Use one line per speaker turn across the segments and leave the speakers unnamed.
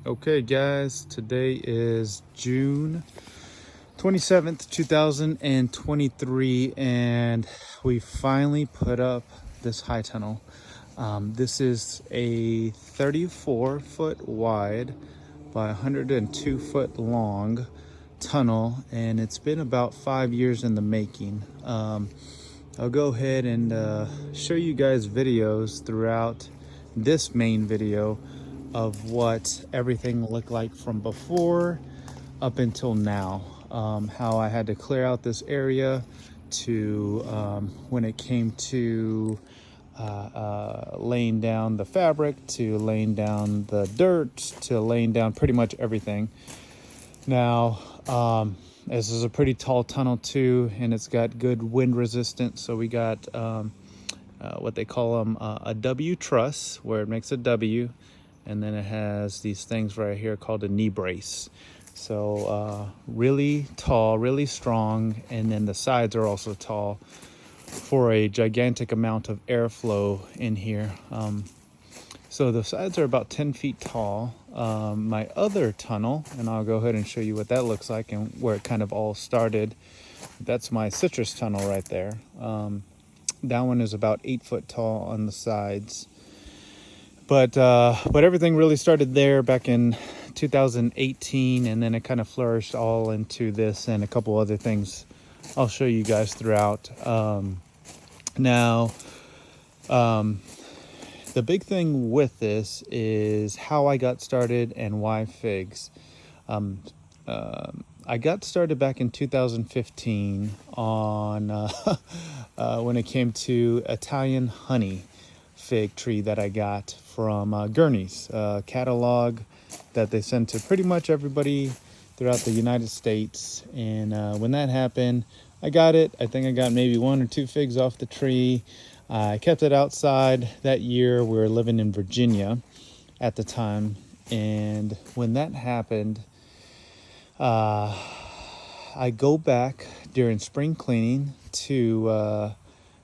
Okay guys, today is June 27th, 2023, and we finally put up this high tunnel. This is a 34-foot wide by 102-foot long tunnel, and it's been about 5 years in the making. I'll go ahead and show you guys videos throughout this main video of what everything looked like from before up until now. How I had to clear out this area to when it came to laying down the fabric, to laying down the dirt, to laying down pretty much everything. Now, this is a pretty tall tunnel too, and it's got good wind resistance. So we got what they call them a W truss, where it makes a W, and then it has these things right here called a knee brace. So really tall, really strong, and then the sides are also tall for a gigantic amount of airflow in here. So the sides are about 10 feet tall. My other tunnel, and I'll go ahead and show you what that looks like and where it kind of all started. That's my citrus tunnel right there. That one is about 8 foot tall on the sides. But everything really started there back in 2018, and then it kind of flourished all into this and a couple other things I'll show you guys throughout. Now, the big thing with this is how I got started and why figs. I got started back in 2015 on when it came to Italian honey fig tree that I got from Gurney's catalog that they send to pretty much everybody throughout the United States. And when that happened, I got it. I think I got maybe 1 or 2 figs off the tree. I kept it outside that year. We were living in Virginia at the time. And when that happened, I go back during spring cleaning to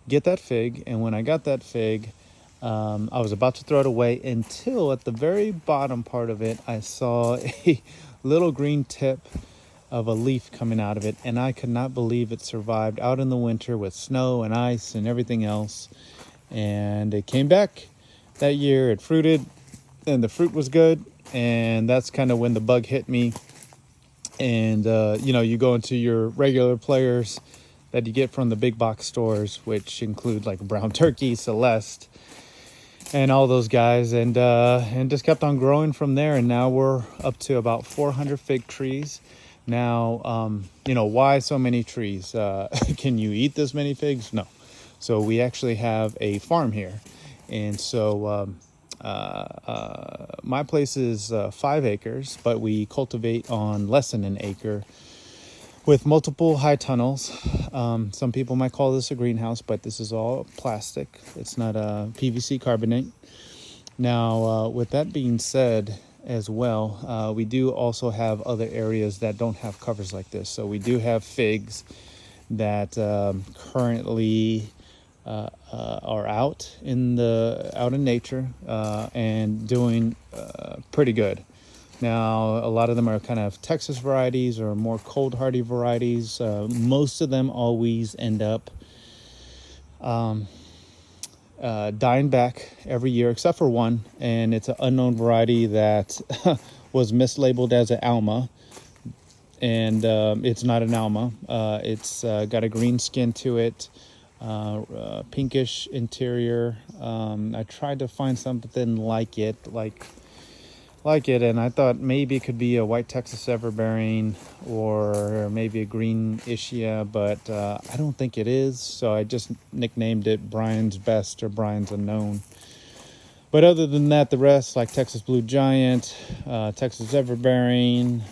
get that fig. And when I got that fig, I was about to throw it away until at the very bottom part of it, I saw a little green tip of a leaf coming out of it, and I could not believe it survived out in the winter with snow and ice and everything else. And it came back that year, it fruited, and the fruit was good, and that's kind of when the bug hit me. And you go into your regular players that you get from the big box stores, which include like Brown Turkey, Celeste, and all those guys, and just kept on growing from there. And now we're up to about 400 fig trees. Now, why so many trees? Can you eat this many figs? No. So we actually have a farm here. And so my place is 5 acres, but we cultivate on less than an acre with multiple high tunnels. Some people might call this a greenhouse, but this is all plastic. It's not a PVC carbonate. Now, with that being said as well, we do also have other areas that don't have covers like this. So we do have figs that currently are out in nature and doing pretty good. Now, a lot of them are kind of Texas varieties or more cold hardy varieties. Most of them always end up dying back every year, except for one, and it's an unknown variety that was mislabeled as an Alma, and it's not an Alma. It's got a green skin to it, pinkish interior. I tried to find something like it, and I thought maybe it could be a white Texas everbearing or maybe a green Ischia, but I don't think it is. So I just nicknamed it Brian's Best or Brian's Unknown. But other than that, the rest, like Texas Blue Giant, Texas everbearing,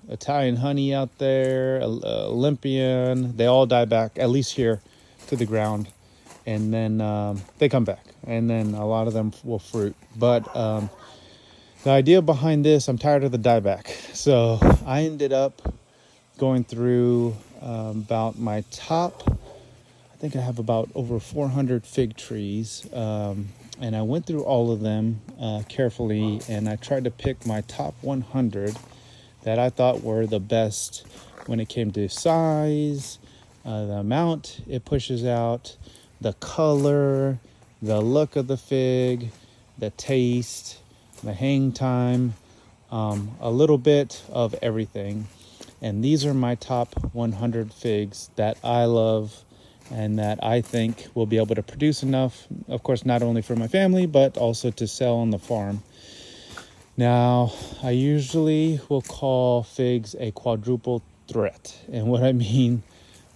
Italian honey out there, Olympian, they all die back, at least here, to the ground. And then they come back, and then a lot of them will fruit. But the idea behind this, I'm tired of the dieback. So I ended up going through about my top, I think I have about over 400 fig trees and I went through all of them carefully, and I tried to pick my top 100 that I thought were the best when it came to size, the amount it pushes out, the color, the look of the fig, the taste, the hang time, a little bit of everything. And these are my top 100 figs that I love and that I think will be able to produce enough, of course, not only for my family, but also to sell on the farm. Now, I usually will call figs a quadruple threat. And what I mean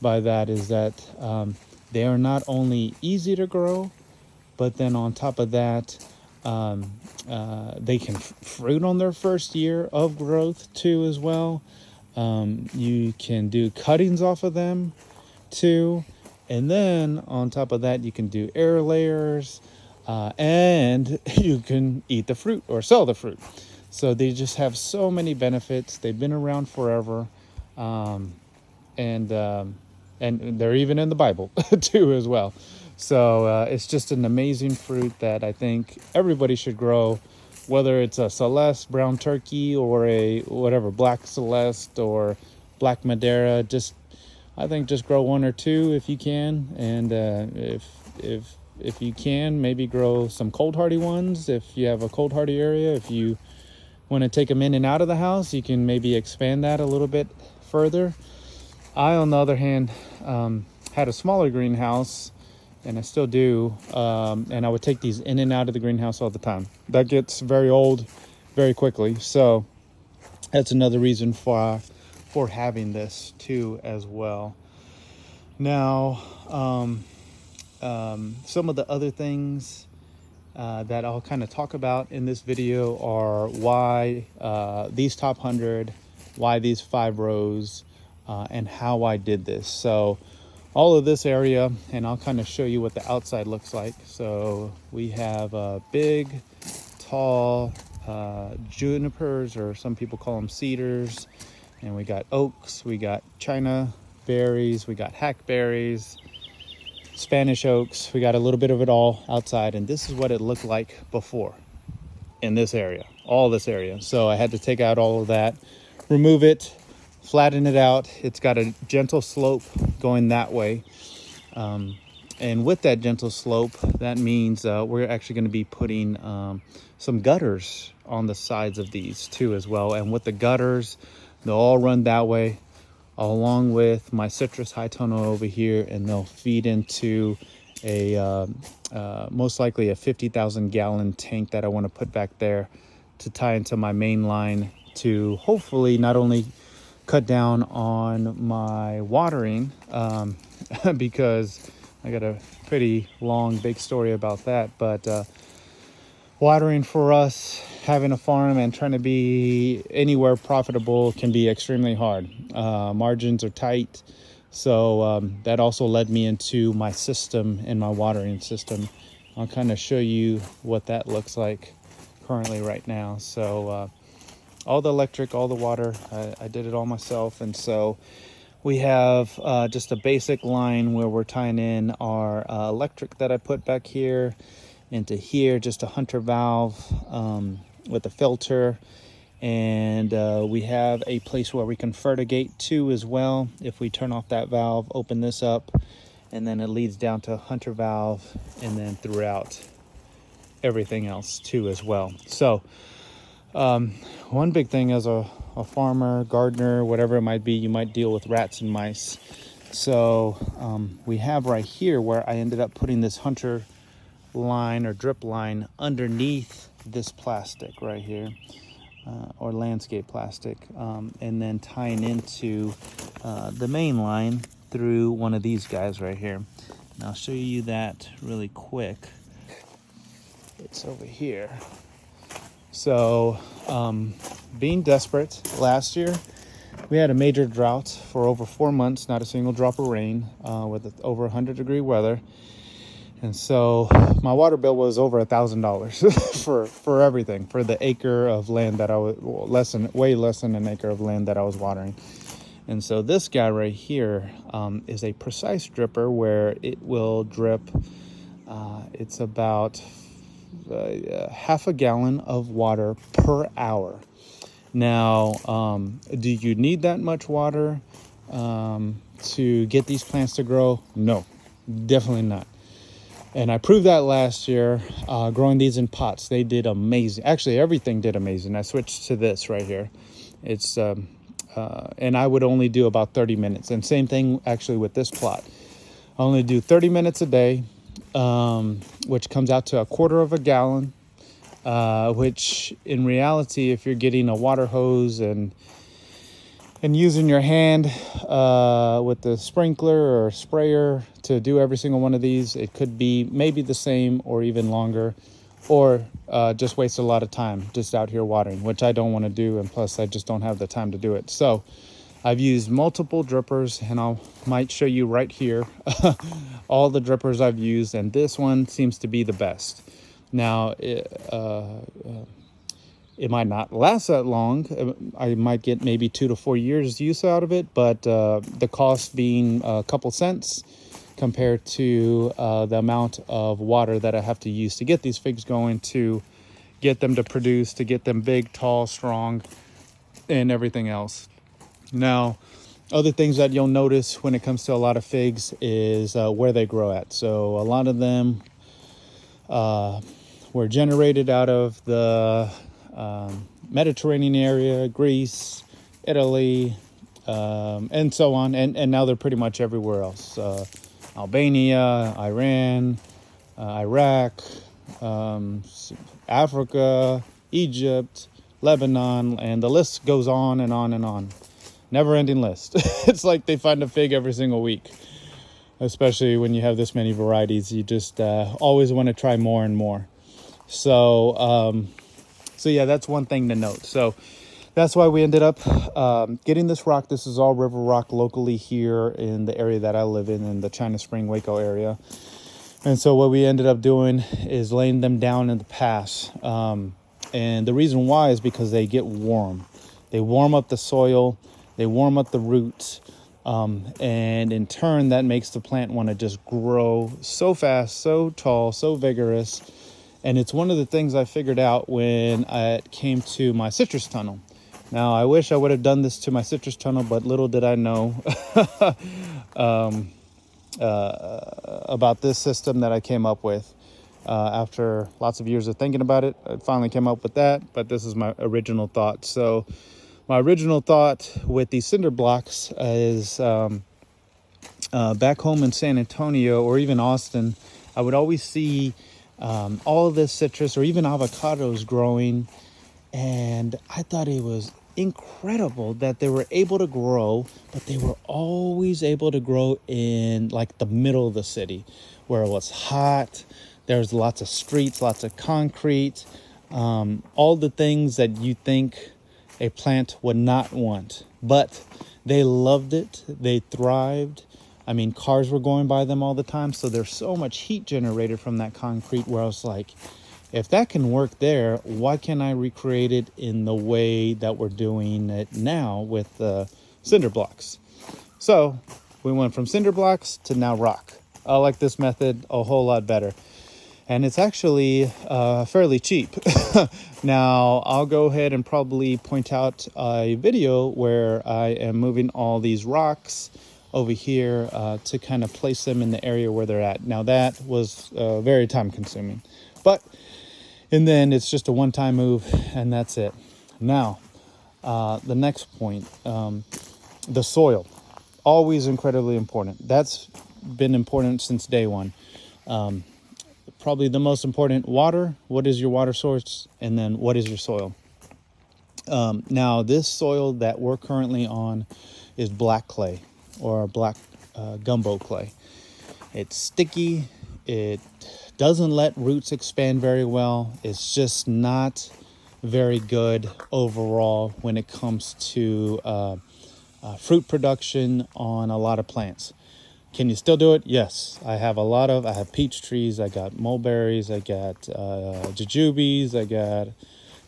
by that is that they are not only easy to grow, but then on top of that, they can fruit on their first year of growth too as well. You can do cuttings off of them too. And then on top of that, you can do air layers, and you can eat the fruit or sell the fruit. So they just have so many benefits. They've been around forever, and they're even in the Bible too as well. So it's just an amazing fruit that I think everybody should grow, whether it's a Celeste brown turkey or a whatever black Celeste or black Madeira. I think just grow one or two if you can, and if you can, maybe grow some cold hardy ones if you have a cold hardy area. If you want to take them in and out of the house, you can maybe expand that a little bit further. I, on the other hand, had a smaller greenhouse, and I still do, and I would take these in and out of the greenhouse all the time. That gets very old very quickly, so that's another reason for having this too as well. Now, some of the other things that I'll kind of talk about in this video are why these top 100, why these 5 rows, and how I did this. So all of this area, and I'll kind of show you what the outside looks like. So we have big, tall junipers, or some people call them cedars, and we got oaks, we got China berries, we got hackberries, Spanish oaks. We got a little bit of it all outside, and this is what it looked like before in this area, all this area. So I had to take out all of that, remove it, flatten it out. It's got a gentle slope going that way, and with that gentle slope, that means we're actually going to be putting some gutters on the sides of these too as well. And with the gutters, they'll all run that way along with my citrus high tono over here, and they'll feed into a most likely a 50,000 gallon tank that I want to put back there to tie into my main line to hopefully not only cut down on my watering, because I got a pretty long big story about that, but watering for us, having a farm and trying to be anywhere profitable can be extremely hard. Margins are tight. So that also led me into my system and my watering system. I'll kind of show you what that looks like currently right now. So all the electric, all the water, I did it all myself. And so we have just a basic line where we're tying in our electric that I put back here into here, just a hunter valve with a filter, and we have a place where we can fertigate too as well. If we turn off that valve, open this up, and then it leads down to a hunter valve, and then throughout everything else too as well. So one big thing as a farmer, gardener, whatever it might be, you might deal with rats and mice. So we have right here where I ended up putting this hunter line or drip line underneath this plastic right here, or landscape plastic, and then tying into the main line through one of these guys right here. And I'll show you that really quick. It's over here. So being desperate, last year we had a major drought for over 4 months, not a single drop of rain, with over 100-degree weather. And so my water bill was over $1,000 for everything, for the acre of land that I was, way less than an acre of land that I was watering. And so this guy right here is a precise dripper where it will drip. It's about half a gallon of water per hour. Now, do you need that much water to get these plants to grow? No, definitely not. And I proved that last year growing these in pots. They did amazing. Actually, everything did amazing. I switched to this right here. It's and I would only do about 30 minutes. And same thing actually with this plot. I only do 30 minutes a day, which comes out to a quarter of a gallon, which in reality, if you're getting a water hose and using your hand with the sprinkler or sprayer to do every single one of these, it could be maybe the same or even longer, or just waste a lot of time just out here watering, which I don't want to do, and plus I just don't have the time to do it. So I've used multiple drippers, and I might show you right here all the drippers I've used, and this one seems to be the best. Now, it might not last that long. I might get maybe 2 to 4 years use out of it, but the cost being a couple cents compared to the amount of water that I have to use to get these figs going, to get them to produce, to get them big, tall, strong, and everything else. Now, other things that you'll notice when it comes to a lot of figs is where they grow at. So a lot of them were generated out of the Mediterranean area, Greece, Italy, and so on. And now they're pretty much everywhere else. Albania, Iran, Iraq, Africa, Egypt, Lebanon, and the list goes on and on and on. Never-ending list. It's like they find a fig every single week, especially when you have this many varieties. You just always want to try more and more. So yeah, that's one thing to note. So that's why we ended up getting this rock. This is all river rock locally here in the area that I live in the China Spring, Waco area. And so what we ended up doing is laying them down in the pass. And the reason why is because they get warm. They warm up the soil. They warm up the roots. And in turn, that makes the plant want to just grow so fast, so tall, so vigorous. And it's one of the things I figured out when it came to my citrus tunnel. Now, I wish I would have done this to my citrus tunnel, but little did I know about this system that I came up with. After lots of years of thinking about it, I finally came up with that, but this is my original thought. So my original thought with these cinder blocks is back home in San Antonio or even Austin, I would always see all of this citrus or even avocados growing, and I thought it was incredible that they were able to grow, but they were always able to grow in like the middle of the city where it was hot. There was lots of streets, lots of concrete, all the things that you think a plant would not want, but they loved it. They thrived. I mean, cars were going by them all the time. So there's so much heat generated from that concrete where I was like, if that can work there, why can't I recreate it in the way that we're doing it now with the cinder blocks? So we went from cinder blocks to now rock. I like this method a whole lot better. And it's actually fairly cheap. Now, I'll go ahead and probably point out a video where I am moving all these rocks over here to kind of place them in the area where they're at. Now, that was very time consuming. And then it's just a one-time move, and that's it. Now, the next point, the soil. Always incredibly important. That's been important since day one. Probably the most important, water. What is your water source? And then what is your soil? Now, this soil that we're currently on is black clay or black gumbo clay. It's sticky. It doesn't let roots expand very well. It's just not very good overall when it comes to fruit production on a lot of plants. Can you still do it? Yes. I have peach trees, I got mulberries, I got jujubes, I got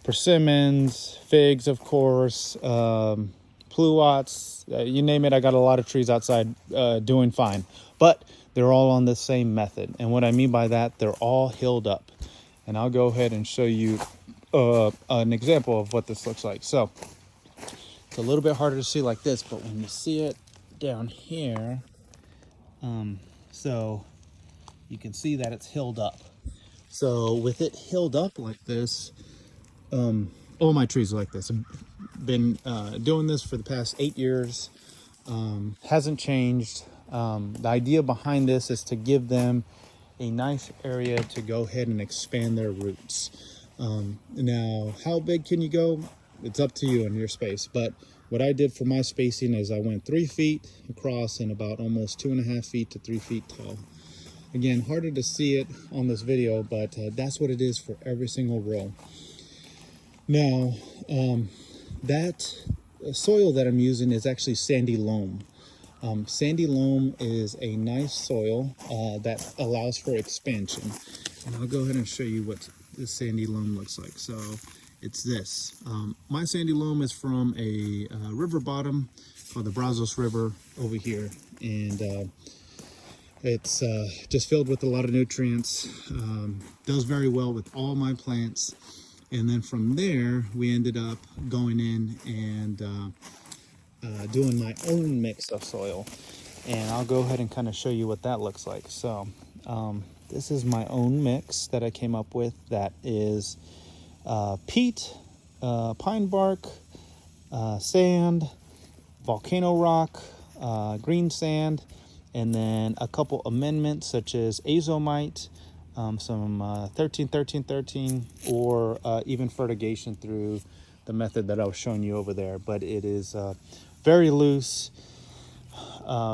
persimmons, figs, of course, pluots, you name it. I got a lot of trees outside doing fine, but they're all on the same method. And what I mean by that, they're all hilled up. and I'll go ahead and show you an example of what this looks like. So it's a little bit harder to see like this, but when you see it down here, so you can see that it's hilled up. So with it hilled up like this, all my trees are like this. I've been doing this for the past 8 years. Hasn't changed. The idea behind this is to give them a nice area to go ahead and expand their roots. Now, how big can you go? It's up to you and your space. But what I did for my spacing is I went 3 feet across and about almost 2.5 feet to 3 feet tall. Again, harder to see it on this video, but that's what it is for every single row. Now, that soil that I'm using is actually sandy loam. Sandy loam is a nice soil that allows for expansion. And I'll go ahead and show you what this sandy loam looks like. So it's this. My sandy loam is from a river bottom called the Brazos River over here. And it's just filled with a lot of nutrients. Does very well with all my plants. And then from there, we ended up going in and doing my own mix of soil. And I'll go ahead and kind of show you what that looks like. So this is my own mix that I came up with. That is peat, pine bark, sand, volcano rock, green sand, and then a couple amendments such as azomite, some 13-13-13, or even fertigation through the method that I was showing you over there. But it is very loose,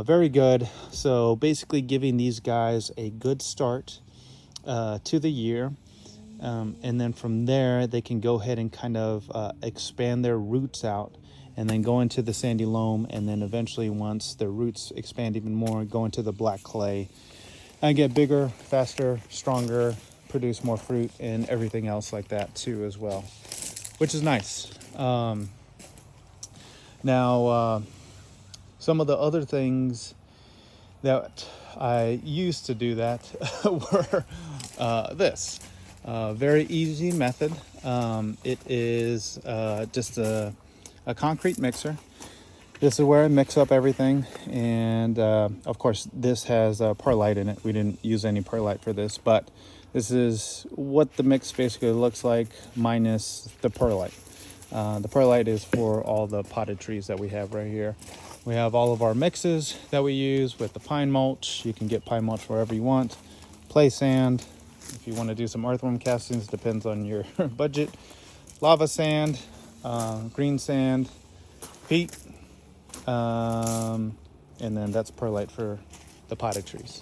very good. So basically giving these guys a good start to the year. And then from there, they can go ahead and kind of expand their roots out and then go into the sandy loam. And then eventually, once their roots expand even more, go into the black clay and get bigger, faster, stronger, produce more fruit and everything else like that too as well, which is nice. Now, some of the other things that I used to do that were this. Very easy method. It is just a concrete mixer. This is where I mix up everything, and of course this has perlite in it. We didn't use any perlite for this, but this is what the mix basically looks like minus the perlite. The perlite is for all the potted trees that we have right here. We have all of our mixes that we use with the pine mulch. You can get pine mulch wherever you want. Play sand, if you want to do some earthworm castings, depends on your budget. Lava sand, green sand, peat, and then that's perlite for the potted trees.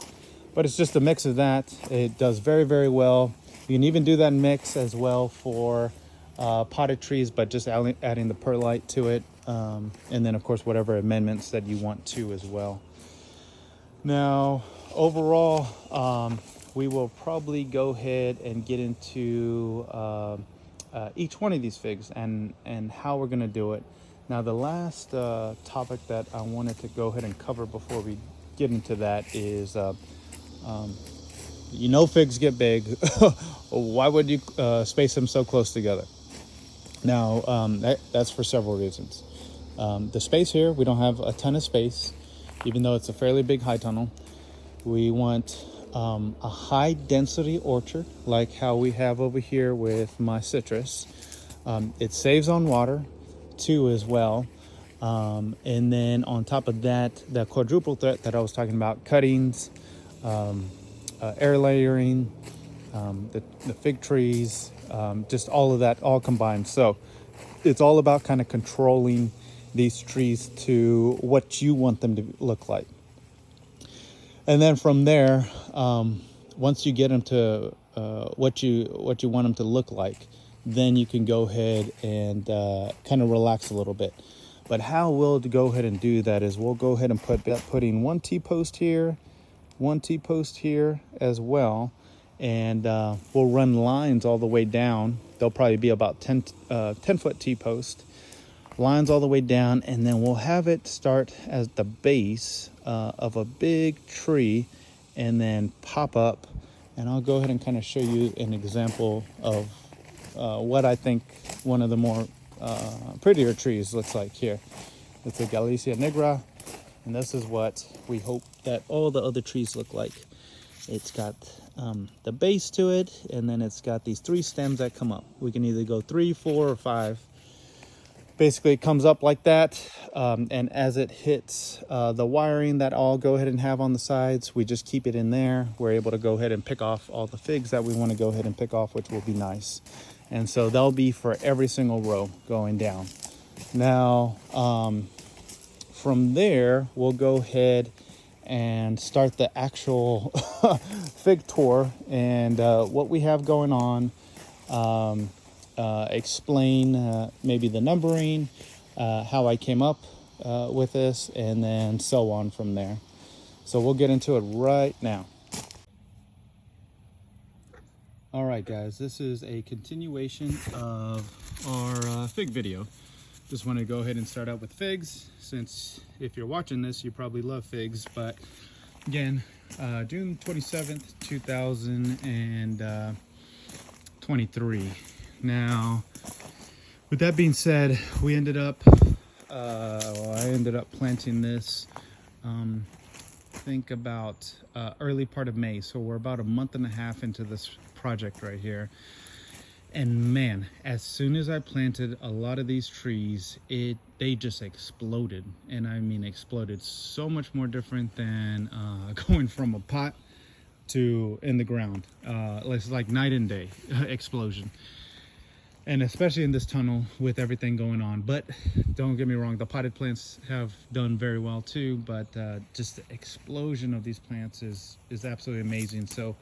But it's just a mix of that. It does very, very well. You can even do that mix as well for potted trees, but just adding the perlite to it. And then, of course, whatever amendments that you want to as well. Now, overall, we will probably go ahead and get into each one of these figs and how we're going to do it. Now, the last topic that I wanted to go ahead and cover before we get into that is, figs get big. Why would you space them so close together? Now, that's for several reasons. The space here, we don't have a ton of space, even though it's a fairly big high tunnel. We want a high density orchard, like how we have over here with my citrus. It saves on water too as well. And then on top of that, the quadruple threat that I was talking about, cuttings, air layering, the fig trees, just all of that all combined. So it's all about kind of controlling these trees to what you want them to look like. And then from there, once you get them to what you want them to look like, then you can go ahead and kind of relax a little bit. But how we'll go ahead and do that is we'll go ahead and putting one T-post here, one T-post here as well, and we'll run lines all the way down. They'll probably be about 10 foot T-post, lines all the way down, and then we'll have it start as the base of a big tree and then pop up and I'll go ahead and kind of show you an example of what I think one of the more prettier trees looks like here. It's a Galicia Negra, and this is what we hope that all the other trees look like. It's got the base to it, and then it's got these 3 stems that come up. We can either go 3, 4, or 5. Basically, it comes up like that, and as it hits the wiring that I'll go ahead and have on the sides, we just keep it in there. We're able to go ahead and pick off all the figs that we want to go ahead and pick off, which will be nice. And so they'll be for every single row going down. Now, from there, we'll go ahead and start the actual fig tour and what we have going on. Explain maybe the numbering, how I came up with this, and then so on from there. So we'll get into it right now. All right, guys, this is a continuation of our fig video. Just want to go ahead and start out with figs, since if you're watching this, you probably love figs. But again, June 27th, 2023. Now, with that being said, we ended up, I ended up planting this, I think about early part of May. So we're about a month and a half into this project right here. And man, as soon as I planted a lot of these trees, they just exploded. And I mean exploded. So much more different than going from a pot to in the ground. It's like night and day explosion. And especially in this tunnel with everything going on. But don't get me wrong, the potted plants have done very well too. But just the explosion of these plants is absolutely amazing. So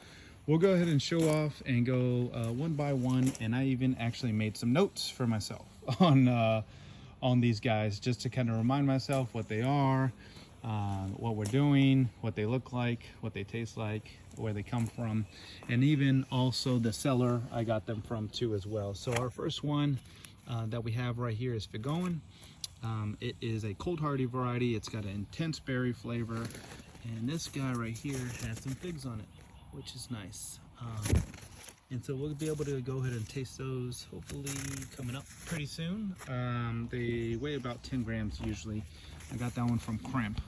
we'll go ahead and show off and go one by one. And I even actually made some notes for myself on these guys, just to kind of remind myself what they are, what we're doing, what they look like, what they taste like, where they come from, and even also the seller I got them from too as well. So our first one that we have right here is Figoan. It is a cold hardy variety. It's got an intense berry flavor, and this guy right here has some figs on it, which is nice. And so we'll be able to go ahead and taste those hopefully coming up pretty soon. They weigh about 10 grams usually. I got that one from Cramp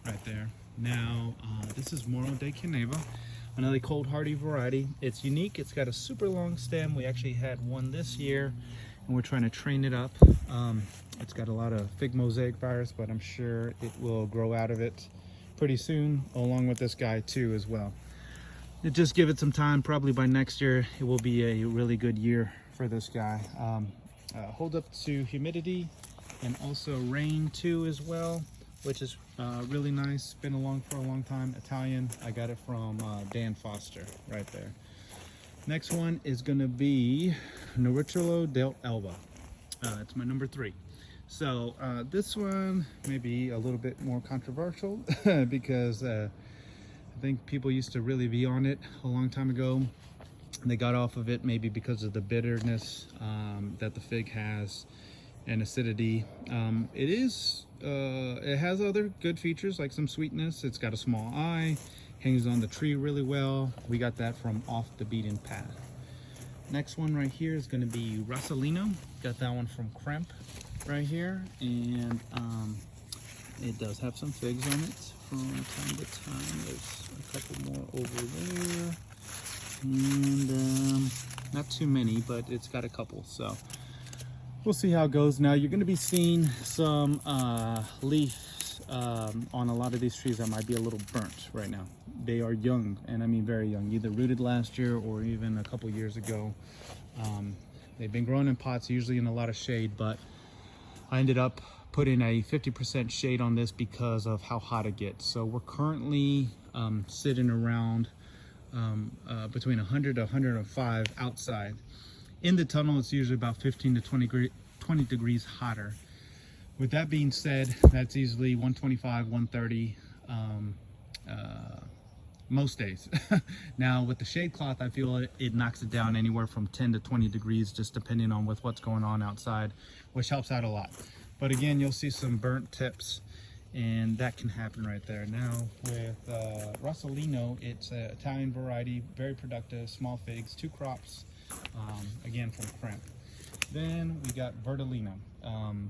right there. Now, this is Moro de Caneva, another cold hardy variety. It's unique. It's got a super long stem. We actually had one this year, and we're trying to train it up. It's got a lot of fig mosaic virus, but I'm sure it will grow out of it pretty soon, along with this guy too as well. Just give it some time. Probably by next year, it will be a really good year for this guy. Hold up to humidity and also rain too as well, which is really nice. Been along for a long time. Italian. I got it from Dan Foster right there. Next one is going to be Noricolo del Elba. It's my number 3. So this one may be a little bit more controversial because I think people used to really be on it a long time ago. They got off of it maybe because of the bitterness that the fig has and acidity. It has other good features like some sweetness. It's got a small eye, hangs on the tree really well. We got that from Off the Beaten Path. Next one right here is going to be Rosalino. Got that one from Cramp right here, and it does have some figs on it from time to time. There's a couple more over there, and not too many, but it's got a couple. So we'll see how it goes. Now you're going to be seeing some leaves on a lot of these trees that might be a little burnt right now. They are young, and I mean very young, either rooted last year or even a couple years ago. They've been grown in pots, usually in a lot of shade, but I ended up putting a 50% shade on this because of how hot it gets. So we're currently sitting around between 100 to 105 outside. In the tunnel, it's usually about 15 to 20 degrees hotter. With that being said, that's easily 125, 130 most days. Now with the shade cloth, I feel it knocks it down anywhere from 10 to 20 degrees, just depending on with what's going on outside, which helps out a lot. But again, you'll see some burnt tips and that can happen right there. Now with Rossellino, it's an Italian variety, very productive, small figs, 2 crops, again from Crimp. Then we got Vertellino,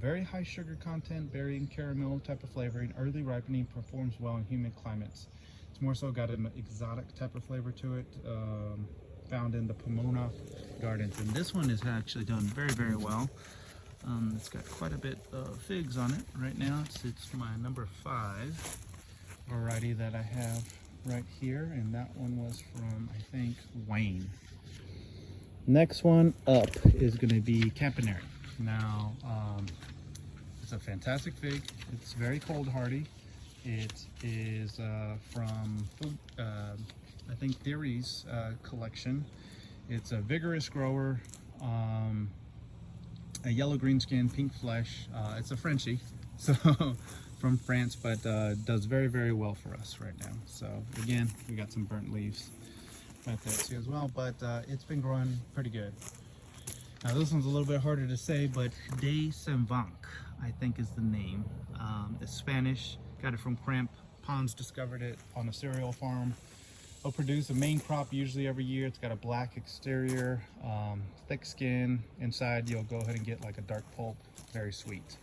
very high sugar content, berry and caramel type of flavoring, early ripening, performs well in humid climates. It's more so got an exotic type of flavor to it, found in the Pomona gardens. And this one is actually done very well. It's got quite a bit of figs on it right now. It's my number 5 variety that I have right here, and that one was from, I think, Wayne. Next one up is going to be Campaneri. Now, it's a fantastic fig. It's very cold hardy. It is from I think Theory's collection. It's a vigorous grower, a yellow green skin, pink flesh. It's a Frenchie, so from France, but does very well for us right now. So again, we got some burnt leaves right there too as well, but it's been growing pretty good. Now this one's a little bit harder to say, but De Savanc, I think is the name. It's Spanish, got it from Crimp. Pons discovered it on a cereal farm. It'll produce a main crop usually every year. It's got a black exterior, thick skin. Inside you'll go ahead and get like a dark pulp, very sweet.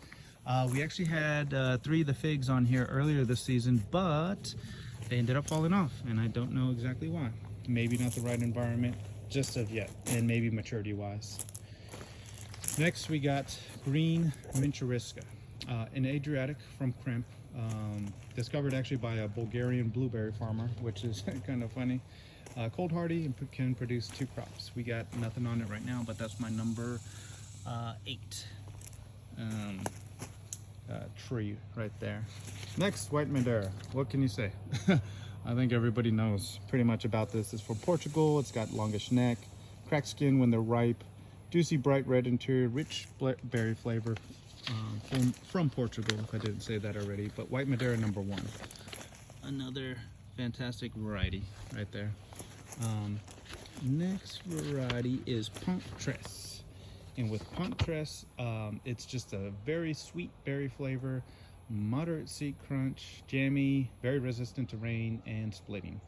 We actually had 3 of the figs on here earlier this season, but they ended up falling off, and I don't know exactly why. Maybe not the right environment just of yet, and maybe maturity wise. Next we got Green Mincheriska, an Adriatic from Crimp, discovered actually by a Bulgarian blueberry farmer, which is kind of funny. Cold hardy and can produce 2 crops. We got nothing on it right now, but that's my number 8 tree right there. Next, White Madeira. What can you say? I think everybody knows pretty much about this. It's from Portugal. It's got longish neck, cracked skin when they're ripe, juicy bright red interior, rich berry flavor, from Portugal, if I didn't say that already. But White Madeira number 1. Another fantastic variety right there. Next variety is Pont Tres. And with Pont Tres, it's just a very sweet berry flavor, moderate seed crunch, jammy, very resistant to rain and splitting.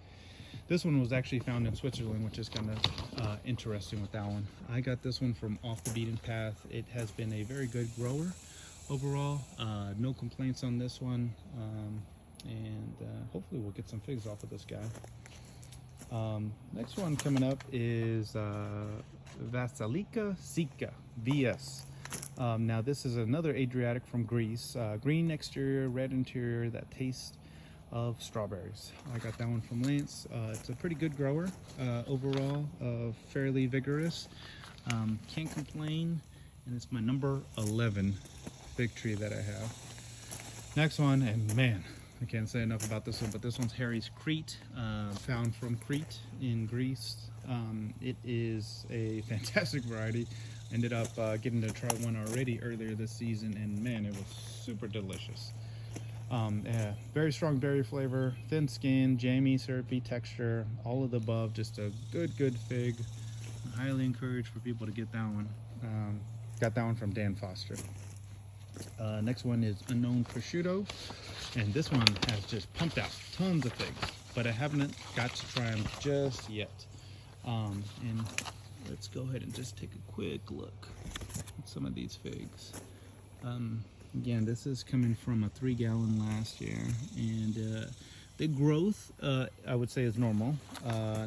This one was actually found in Switzerland, which is kind of interesting with that one. I got this one from Off the Beaten Path. It has been a very good grower overall. No complaints on this one, and hopefully we'll get some figs off of this guy. Next one coming up is Vasilika Sika VS. Now this is another Adriatic from Greece. Green exterior, red interior, that taste of strawberries. I got that one from Lance. It's a pretty good grower overall, fairly vigorous. Can't complain, and it's my number 11 fig tree that I have. Next one, and man, I can't say enough about this one, but this one's Harry's Crete, found from Crete in Greece. It is a fantastic variety. Ended up getting to try one already earlier this season, and man, it was super delicious. Yeah, very strong berry flavor, thin skin, jammy, syrupy texture, all of the above. Just a good fig. I highly encourage for people to get that one. Got that one from Dan Foster. Next one is Unknown Prosciutto, and this one has just pumped out tons of figs, but I haven't got to try them just yet. And let's go ahead and just take a quick look at some of these figs. Again, this is coming from a 3-gallon last year, and the growth, I would say, is normal.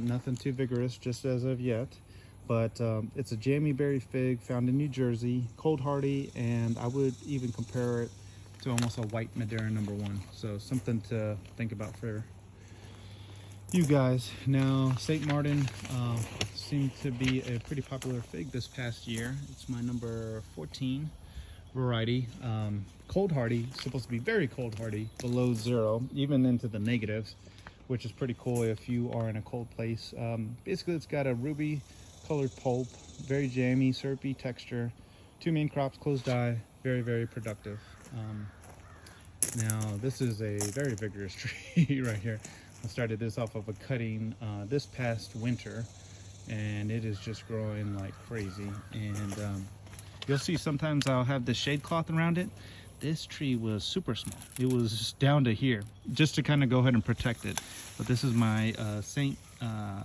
Nothing too vigorous just as of yet, but it's a jammy berry fig found in New Jersey, cold hardy, and I would even compare it to almost a White Madeira number 1. So something to think about for you guys. Now, St. Martin seemed to be a pretty popular fig this past year. It's my number 14 variety. Cold hardy, supposed to be very cold hardy, below 0, even into the negatives, which is pretty cool if you are in a cold place. Basically, it's got a ruby colored pulp, very jammy, syrupy texture, 2 main crops, closed eye, very productive. Now, this is a very vigorous tree right here. I started this off of a cutting this past winter, and it is just growing like crazy. And you'll see sometimes I'll have the shade cloth around it. this tree was super small. It was just down to here, just to kind of go ahead and protect it. But this is my St.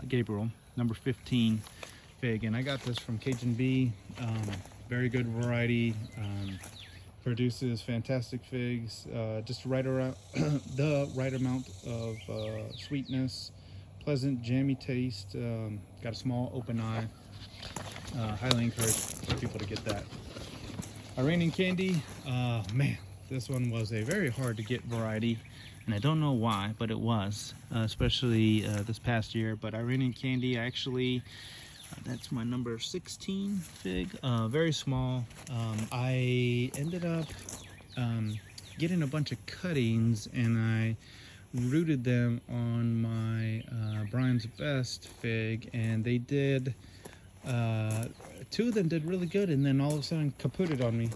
Gabriel number 15 fig, and I got this from Cajun Bee. Very good variety. Produces fantastic figs, just right around the right amount of sweetness, pleasant jammy taste, got a small open eye. Highly encourage for people to get that. Iranian candy, man, this one was a very hard to get variety, and I don't know why, but it was, especially this past year. But Iranian candy, actually, that's my number 16 fig, very small. I ended up getting a bunch of cuttings, and I rooted them on my Brian's Best fig, and they did, 2 of them did really good, and then all of a sudden kaputted on me.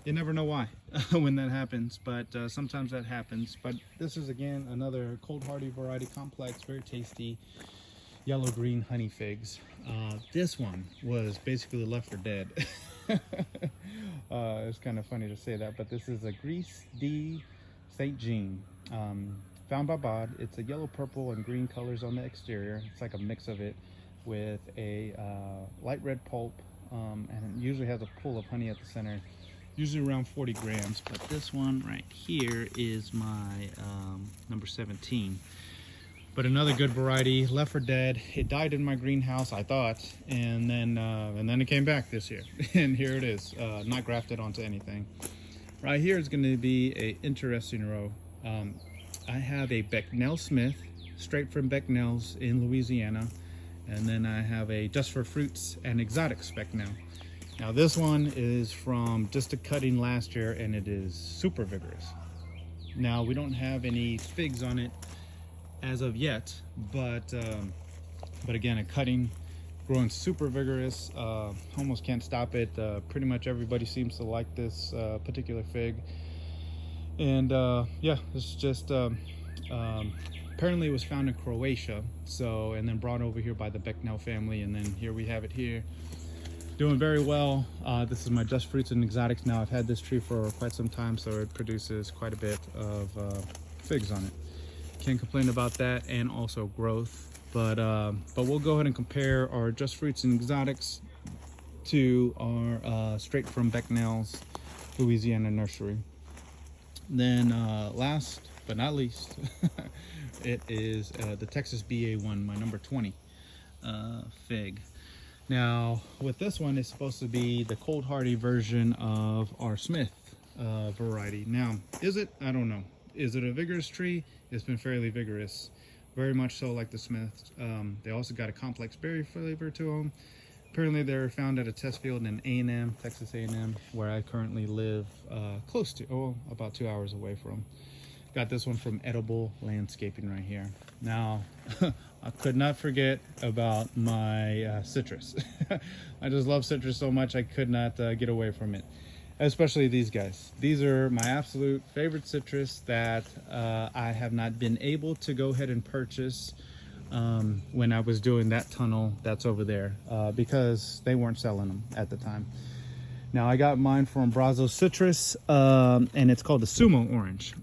You never know why when that happens, but sometimes that happens. But this is, again, another cold hardy variety, complex, very tasty, yellow green honey figs. This one was basically left for dead. It's kind of funny to say that, but this is a Grease D St. Jean, found by Bod. It's a yellow, purple, and green colors on the exterior. It's like a mix of it with a light red pulp, and it usually has a pool of honey at the center, usually around 40 grams. But this one right here is my number 17. But another good variety, left for dead. It died in my greenhouse, I thought, and then it came back this year. And here it is, not grafted onto anything. Right here is going to be a interesting row. I have a Becknell Smith, straight from Becknell's in Louisiana, and then I have a Just for Fruits and Exotics Becknell. Now this one is from just a cutting last year, and it is super vigorous. Now we don't have any figs on it as of yet, but again, a cutting, growing super vigorous, almost can't stop it. Pretty much everybody seems to like this particular fig, and yeah, it's just apparently it was found in Croatia, so, and then brought over here by the Becknell family, and then here we have it here, doing very well. This is my Just Fruits and Exotics. Now I've had this tree for quite some time, so it produces quite a bit of figs on it. Can't complain about that, and also growth. But we'll go ahead and compare our Just Fruits and Exotics to our straight from Becknell's Louisiana nursery. Then last but not least, it is the Texas BA1, my number 20 fig. Now with this one, it's supposed to be the cold hardy version of our Smith variety. Now, is it? I don't know. Is it a vigorous tree? It's been fairly vigorous, very much so like the Smiths. They also got a complex berry flavor to them. Apparently they're found at a test field in A&M, Texas A&M, where I currently live close to, about 2 hours away from. Got this one from Edible Landscaping right here. Now, I could not forget about my citrus. I just love citrus so much, I could not get away from it. Especially these guys. These are my absolute favorite citrus that I have not been able to go ahead and purchase when I was doing that tunnel that's over there, because they weren't selling them at the time. Now I got mine from Brazos Citrus, and it's called the Sumo Orange.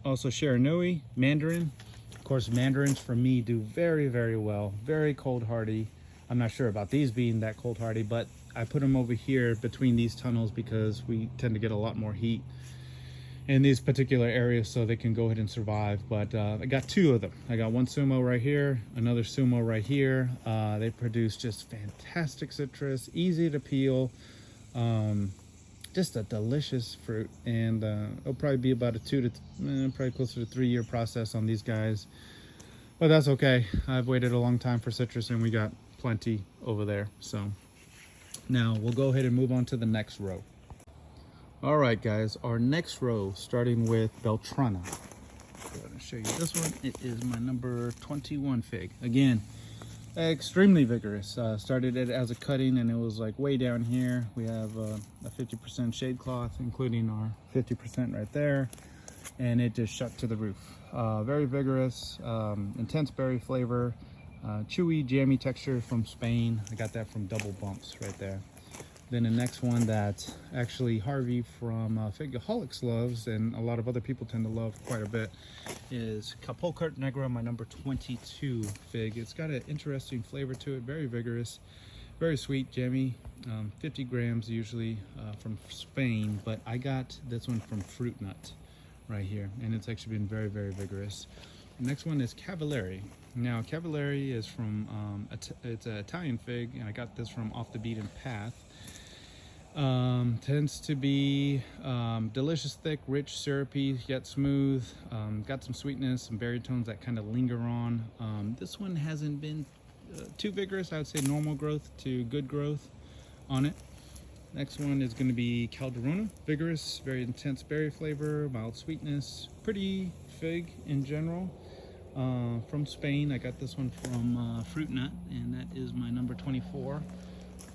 Also Sharonui, Mandarin. Of course, mandarins for me do very, very well. Very cold hardy. I'm not sure about these being that cold hardy, but I put them over here between these tunnels because we tend to get a lot more heat in these particular areas, so they can go ahead and survive. But I got 2 of them. I got one Sumo right here, another Sumo right here. They produce just fantastic citrus, easy to peel, just a delicious fruit, and it'll probably be about a probably closer to 3 year process on these guys, but that's okay. I've waited a long time for citrus, and we got plenty over there. So now we'll go ahead and move on to the next row. All right, guys, our next row, starting with Beltrana. Go ahead and show you this one. It is my number 21 fig. Again, extremely vigorous. Started it as a cutting, and it was like way down here. We have a 50% shade cloth, including our 50% right there, and it just shut to the roof. Very vigorous, intense berry flavor, chewy, jammy texture from Spain. I got that from Double Bumps right there. Then the next one that actually Harvey from Figaholics loves, and a lot of other people tend to love quite a bit, is Capulcart Negra, my number 22 fig. It's got an interesting flavor to it, very vigorous, very sweet, jammy. 50 grams usually from Spain, but I got this one from Fruit Nut right here, and it's actually been very, very vigorous. The next one is Cavalieri. Now, Cavalieri is from, it's an Italian fig, and I got this from Off the Beaten Path. Tends to be delicious, thick, rich, syrupy, yet smooth. Got some sweetness, some berry tones that kind of linger on. This one hasn't been too vigorous. I would say normal growth to good growth on it. Next one is going to be Calderona. Vigorous, very intense berry flavor, mild sweetness, pretty fig in general. From Spain, I got this one from Fruit Nut, and that is my number 24.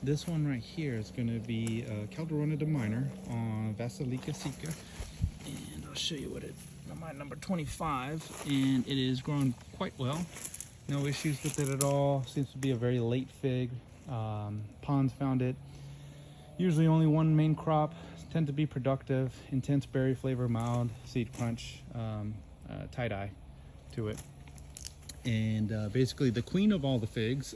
This one right here is going to be Calderona de Minor on Vasilica Sica, and I'll show you what it. My number 25, and it is growing quite well. No issues with it at all. Seems to be a very late fig. Ponds found it. Usually only one main crop. Tend to be productive. Intense berry flavor, mild seed crunch, tie-dye to it. And basically the queen of all the figs,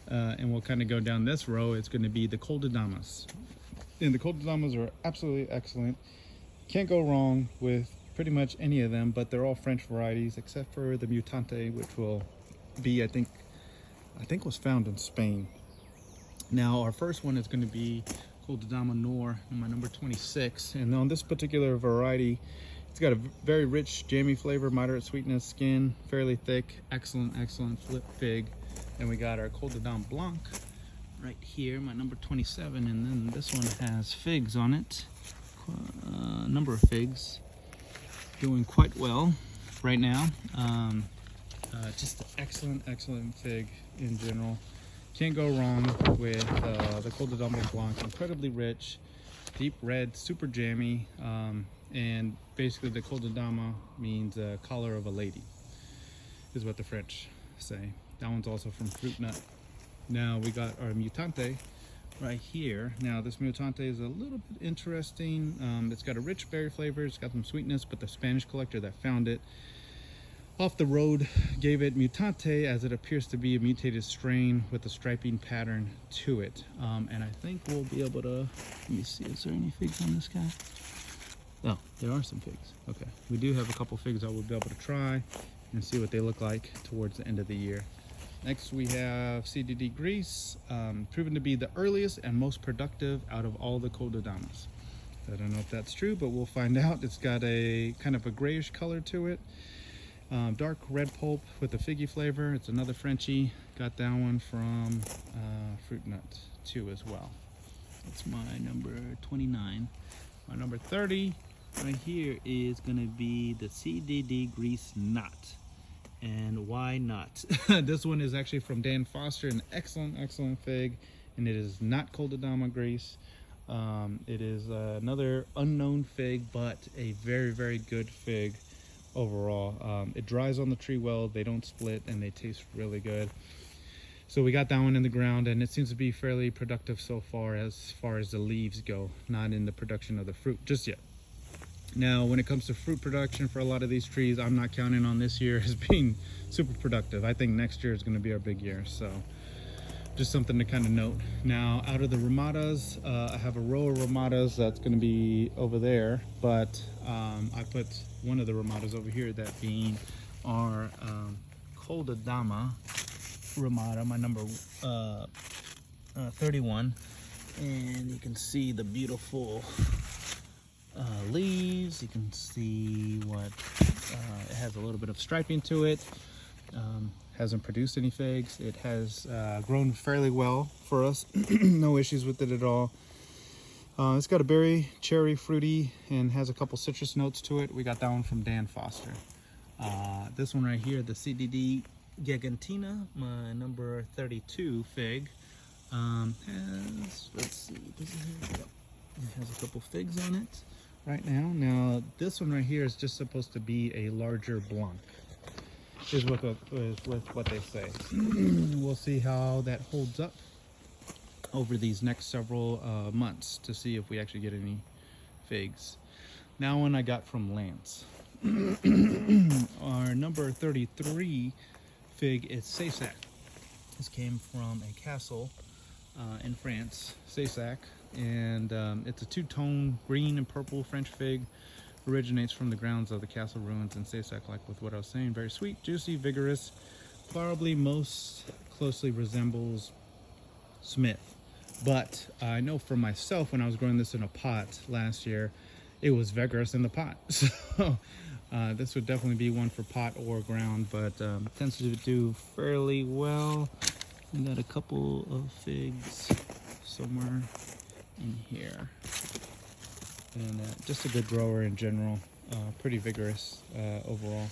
and we'll kind of go down this row, it's going to be the Cultivations. And the Cultivations are absolutely excellent. Can't go wrong with pretty much any of them, but they're all French varieties except for the Mutante, which will be, I think was found in Spain. Now our first one is going to be Cultivation Nor, my number 26, and on this particular variety, it's got a very rich, jammy flavor, moderate sweetness, skin, fairly thick, excellent flip fig. And we got our Cultivation Blanc right here, my number 27, and then this one has figs on it, a number of figs, doing quite well right now. Just an excellent fig in general. Can't go wrong with the Cultivation Blanc. Incredibly rich, deep red, super jammy, and basically the Cultivation means collar of a lady, is what the French say. That one's also from Fruit Nut. Now we got our Mutante right here. Now this Mutante is a little bit interesting. It's got a rich berry flavor, it's got some sweetness, but the Spanish collector that found it off the road gave it Mutante, as it appears to be a mutated strain with a striping pattern to it. And I think we'll be able to, let me see, is there any figs on this guy? Oh, there are some figs. Okay, we do have a couple figs that we'll be able to try and see what they look like towards the end of the year. Next we have CDD Grease, proven to be the earliest and most productive out of all the Cultivations. I don't know if that's true, but we'll find out. It's got a kind of a grayish color to it. Dark red pulp with a figgy flavor. It's another Frenchie. Got that one from Fruit Nut too as well. That's my number 29. My number 30 right here is going to be the CDD Grease Nut. And why not? This one is actually from Dan Foster, an excellent fig, and it is not Cultivation Grease. It is another unknown fig, but a very good fig overall. It dries on the tree well, they don't split, and they taste really good. So we got that one in the ground, and it seems to be fairly productive so far as the leaves go, not in the production of the fruit just yet. Now, when it comes to fruit production for a lot of these trees, I'm not counting on this year as being super productive. I think next year is going to be our big year, so just something to kind of note. Now, out of the Ramadas, I have a row of Ramadas that's going to be over there, but I put one of the Ramadas over here, that being our Koldadama Ramada, my number 31, and you can see the beautiful leaves. You can see what it has a little bit of striping to it. Hasn't produced any figs. It has grown fairly well for us. No issues with it at all. It's got a berry, cherry, fruity, and has a couple citrus notes to it. We got that one from Dan Foster. This one right here, the CDD Gigantina, my number 32 fig, has, let's see, it has a couple figs on it right now. Now this one right here is just supposed to be a larger Blanc, is what they say. We'll see how that holds up. over these next several months to see if we actually get any figs. Now one I got from Lance. Our number 33 fig is Saysac. This came from a castle in France, Saysac, and it's a two-tone green and purple French fig. Originates from the grounds of the castle ruins in Saysac, like with what I was saying. Very sweet, juicy, vigorous. Probably most closely resembles Smith. But I know for myself, when I was growing this in a pot last year, it was vigorous in the pot. So this would definitely be one for pot or ground, but tends to do fairly well. We got a couple of figs somewhere in here. And just a good grower in general, pretty vigorous overall.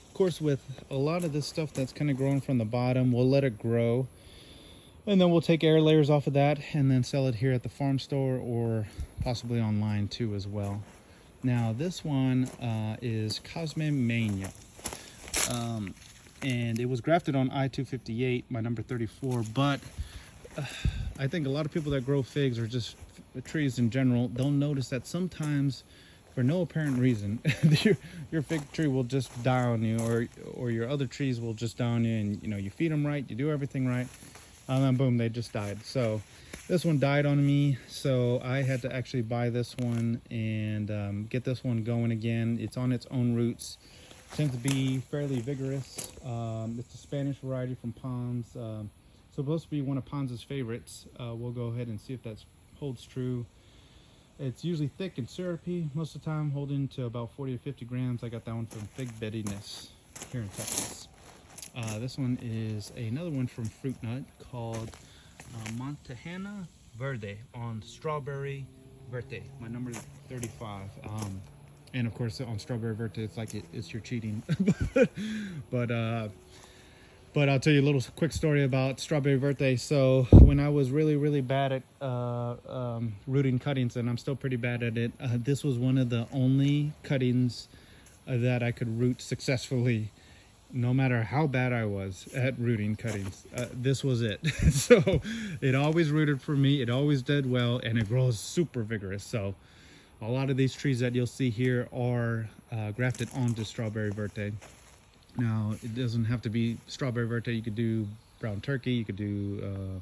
Of course, with a lot of this stuff that's kind of growing from the bottom, we'll let it grow. And then we'll take air layers off of that and then sell it here at the farm store or possibly online too as well. Now this one is Cosme Mania. And it was grafted on I-258, my number 34, but I think a lot of people that grow figs or just trees in general, they'll notice that sometimes for no apparent reason, your fig tree will just die on you, or your other trees will just die on you, and you feed them right, you do everything right, and then boom, they just died. So this one died on me, so I had to actually buy this one and get this one going again. It's on its own roots. Tends to be fairly vigorous. It's a Spanish variety from Pons. Supposed to be one of Pons' favorites. We'll go ahead and see if that holds true. It's usually thick and syrupy most of the time, holding to about 40 to 50 grams. I got that one from Fig Bettiness here in Texas. This one is another one from Fruit Nut called Montana Verde on Strawberry Verde, my number 35. And of course on Strawberry Verde, it's like it's your cheating. But I'll tell you a little quick story about Strawberry Verde. So when I was really bad at rooting cuttings, and I'm still pretty bad at it, this was one of the only cuttings that I could root successfully, no matter how bad I was at rooting cuttings. This was it. So it always rooted for me. It always did well, and it grows super vigorous. So a lot of these trees that you'll see here are grafted onto Strawberry Verde. Now, it doesn't have to be Strawberry Verde. You could do brown turkey. You could do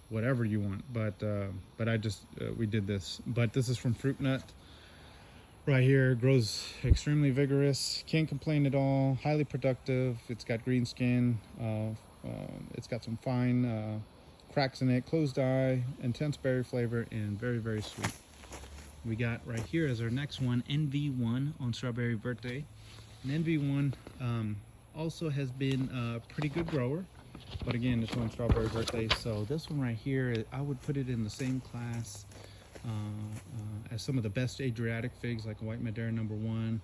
whatever you want. But I just we did this. But this is from Fruit Nut. Right here, grows extremely vigorous. Can't complain at all. Highly productive. It's got green skin. It's got some fine cracks in it. Closed eye. Intense berry flavor, and very sweet. We got right here as our next one, NV1 on Strawberry Verde. And NV1 also has been a pretty good grower, but again, this one's Strawberry Verde. So this one right here, I would put it in the same class as some of the best Adriatic figs, like White Madeira #1.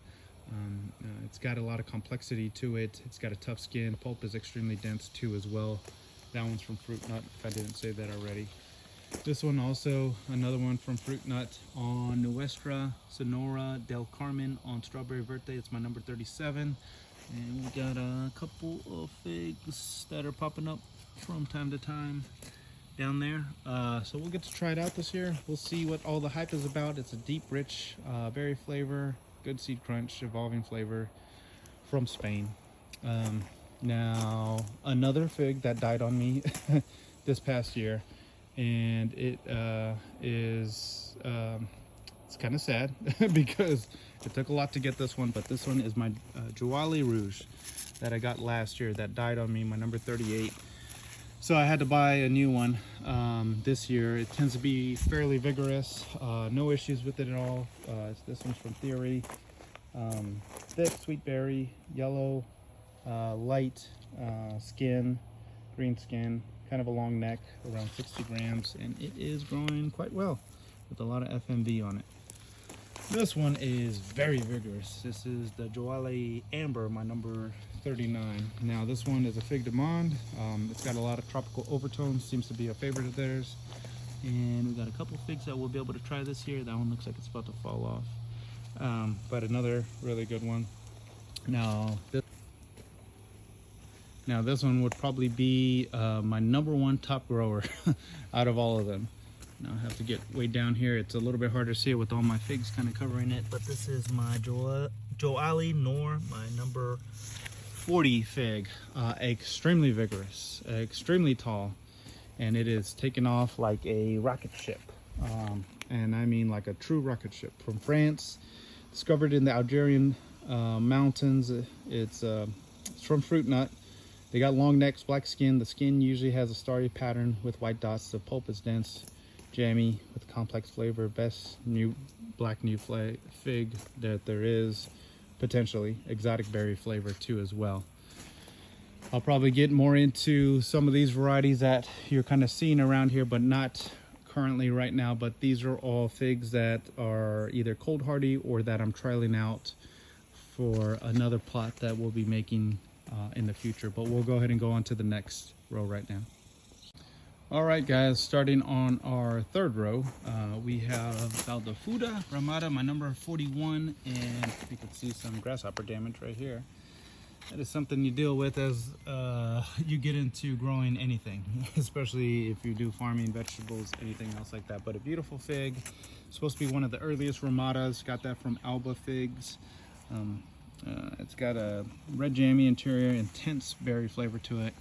It's got a lot of complexity to it. It's got a tough skin. Pulp is extremely dense too as well. That one's from Fruit Nut, if I didn't say that already. This one also, another one from Fruit Nut on Nuestra Sonora del Carmen on Strawberry Verde. It's my number 37. And we got a couple of figs that are popping up from time to time down there. So we'll get to try it out this year. We'll see what all the hype is about. It's a deep, rich berry flavor, good seed crunch, evolving flavor from Spain. Now, another fig that died on me this past year. And it is it's kind of sad because it took a lot to get this one, but this one is my Jouali Rouge that I got last year that died on me, my number 38. So I had to buy a new one this year. It tends to be fairly vigorous, no issues with it at all. This one's from Theory. Thick, sweet berry, yellow, light skin, green skin, kind of a long neck, around 60 grams, and it is growing quite well with a lot of FMV on it. This one is very vigorous. This is the Jouali Amber, my number 39. Now this one is a Fig de Monde. It's got a lot of tropical overtones, seems to be a favorite of theirs. And we got a couple figs that we'll be able to try this year. That one looks like it's about to fall off. But another really good one. Now, Now this one would probably be my #1 top grower out of all of them. Now I have to get way down here. It's a little bit harder to see it with all my figs kind of covering it, but this is my Joali Nor, my number 40 fig. Extremely vigorous, extremely tall, and it is taken off like a rocket ship. And I mean like a true rocket ship from France, discovered in the Algerian mountains. It's from fruit nut. They got long necks, black skin. The skin usually has a starry pattern with white dots. The pulp is dense, jammy, with complex flavor. Best black fig that there is, potentially. Exotic berry flavor too as well. I'll probably get more into some of these varieties that you're kind of seeing around here, but not currently right now. But these are all figs that are either cold hardy or that I'm trialing out for another plot that we'll be making in the future. But we'll go ahead and go on to the next row right now. All right, guys, starting on our third row, we have Valdefuda Ramada, my number 41, and you can see some grasshopper damage right here. That is something you deal with as you get into growing anything, especially if you do farming, vegetables, anything else like that. But a beautiful fig, supposed to be one of the earliest Ramadas. Got that from Alba Figs. It's got a red jammy interior, intense berry flavor to it.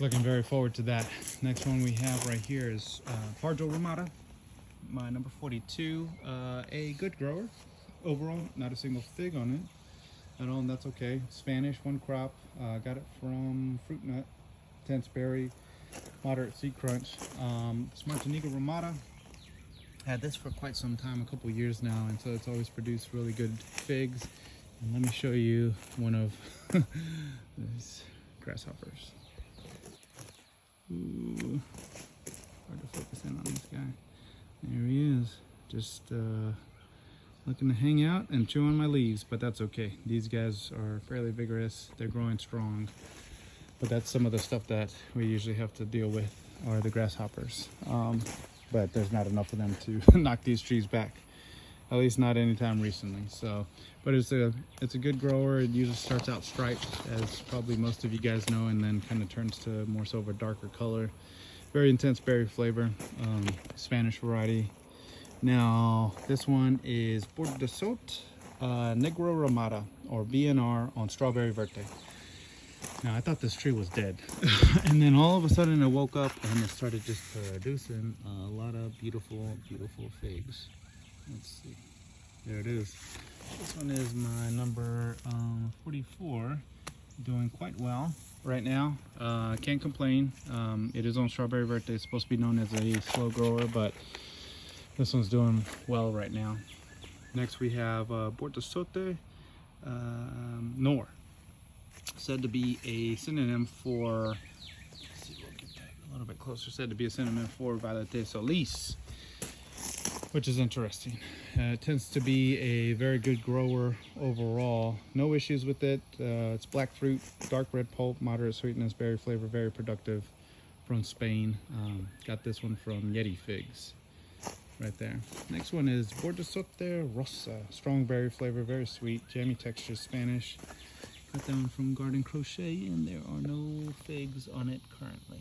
Looking very forward to that. Next one we have right here is Farjo Ramada, my number 42. A good grower overall, not a single fig on it at all, and that's okay. Spanish, one crop. Got it from fruit nut, intense berry, moderate seed crunch. This Martinique Ramada, had this for quite some time, a couple years now, and so it's always produced really good figs. And let me show you one of these grasshoppers. Ooh, hard to focus in on this guy. There he is, just looking to hang out and chew on my leaves, but that's okay. These guys are fairly vigorous, they're growing strong, but that's some of the stuff that we usually have to deal with, are the grasshoppers. But there's not enough of them to knock these trees back, at least not anytime recently. So, but it's a good grower. It usually starts out striped, as probably most of you guys know, and then kind of turns to more so of a darker color. Very intense berry flavor. Spanish variety. Now this one is Bordesot Negro Ramada, or BNR, on Strawberry Verte. Now I thought this tree was dead, and then all of a sudden I woke up and it started just producing a lot of beautiful figs. Let's see, there it is. This one is my number 44, doing quite well right now. Can't complain. It is on Strawberry Verte. It's supposed to be known as a slow grower, but this one's doing well right now. Next we have Bordesote Nor, said to be a synonym for, let's see, we'll get a little bit closer, said to be a synonym for Valete Solis, which is interesting. It tends to be a very good grower overall. No issues with it. It's black fruit, dark red pulp, moderate sweetness, berry flavor, very productive, from Spain. Got this one from Yeti Figs right there. Next one is Bordesote Rosa, strong berry flavor, very sweet, jammy texture, Spanish. Got that one from Garden Crochet, and there are no figs on it currently.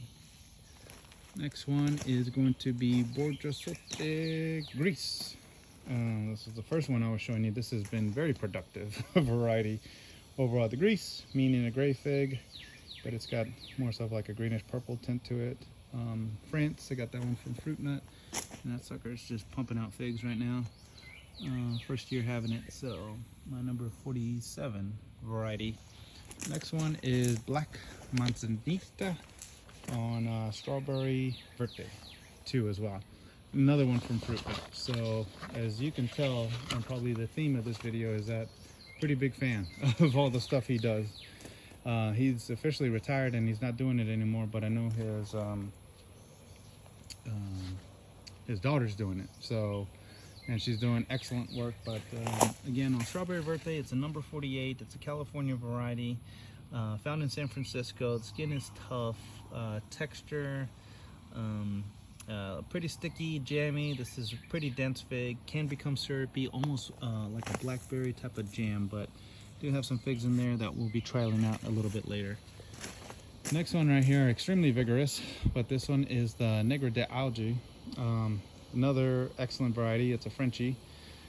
Next one is going to be Bordesote Gris. This is the first one I was showing you. This has been very productive variety overall. The Gris, meaning a gray fig, but it's got more stuff like a greenish purple tint to it. France, I got that one from Fruit Nut, and that sucker is just pumping out figs right now. First year having it, so my number 47 variety. Next one is Black Manzanita on Strawberry Verte 2 as well. Another one from Fruit Nut. So as you can tell, and probably the theme of this video is that pretty big fan of all the stuff he does. He's officially retired and he's not doing it anymore, but I know his daughter's doing it. So, and she's doing excellent work. But again, on Strawberry Verte, it's a number 48. It's a California variety, found in San Francisco. The skin is tough, texture, pretty sticky, jammy. This is a pretty dense fig, can become syrupy, almost like a blackberry type of jam, but do have some figs in there that we'll be trialing out a little bit later. Next one right here, extremely vigorous, but this one is the Negra de Algae. Another excellent variety. It's a Frenchie.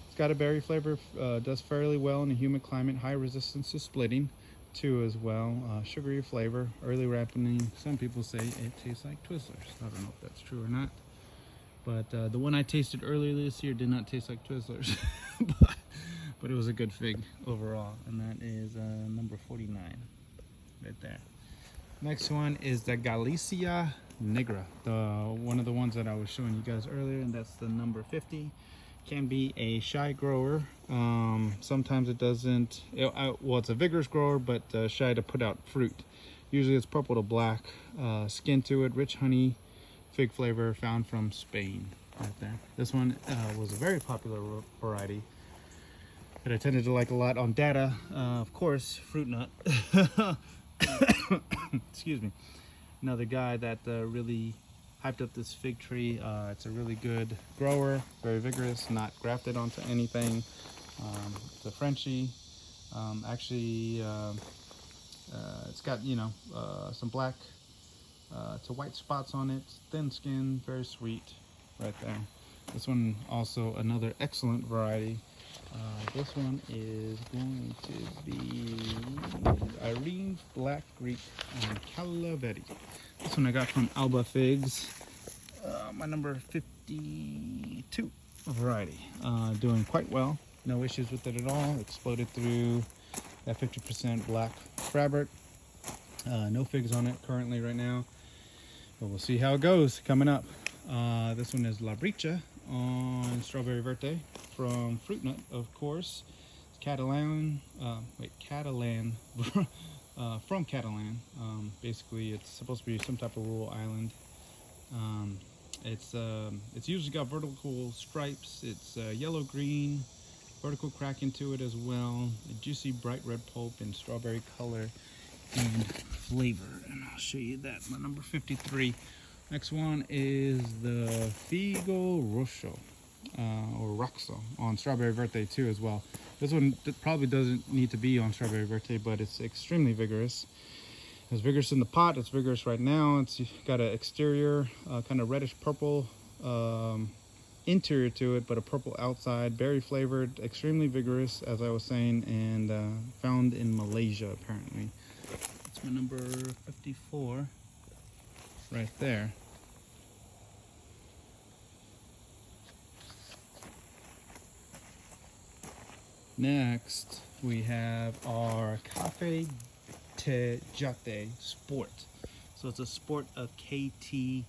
It's got a berry flavor, does fairly well in a humid climate, high resistance to splitting too as well. Sugary flavor, early ripening. Some people say it tastes like Twizzlers. I don't know if that's true or not. But the one I tasted earlier this year did not taste like Twizzlers. but it was a good fig overall. And that is number 49 right there. Next one is the Galicia Negra, one of the ones that I was showing you guys earlier, and that's the number 50. Can be a shy grower. Sometimes it doesn't. Well, it's a vigorous grower, but shy to put out fruit. Usually it's purple to black, skin to it, rich honey, fig flavor, found from Spain. Right there. This one was a very popular variety that I tended to like a lot on data. Of course, fruit nut. Excuse me. Another guy that really hyped up this fig tree. It's a really good grower, very vigorous, not grafted onto anything. It's a Frenchie. It's got, some black to white spots on it, thin skin, very sweet right there. This one also another excellent variety. This one is going to be Irene Black Greek and Calavetti. This one I got from Alba Figs, my number 52 variety. Doing quite well, no issues with it at all. Exploded through that 50% black fabric. No figs on it currently right now, but we'll see how it goes coming up. This one is La Bricha on Strawberry Verte from Fruit Nut, of course. It's Catalan, from Catalan. Basically, it's supposed to be some type of rural island. It's usually got vertical stripes. It's yellow-green, vertical crack into it as well. A juicy, bright red pulp and strawberry color and flavor. And I'll show you that. My number 53. Next one is the Figo Rosso, or Roxo, on Strawberry Verte too as well. This one probably doesn't need to be on Strawberry Verte, but it's extremely vigorous. It's vigorous in the pot. It's vigorous right now. It's got an exterior, kind of reddish purple interior to it, but a purple outside. Berry flavored, extremely vigorous, as I was saying, and found in Malaysia apparently. That's my number 54 right there. Next, we have our Cafe Tejate Sport. So it's a sport of KTJ.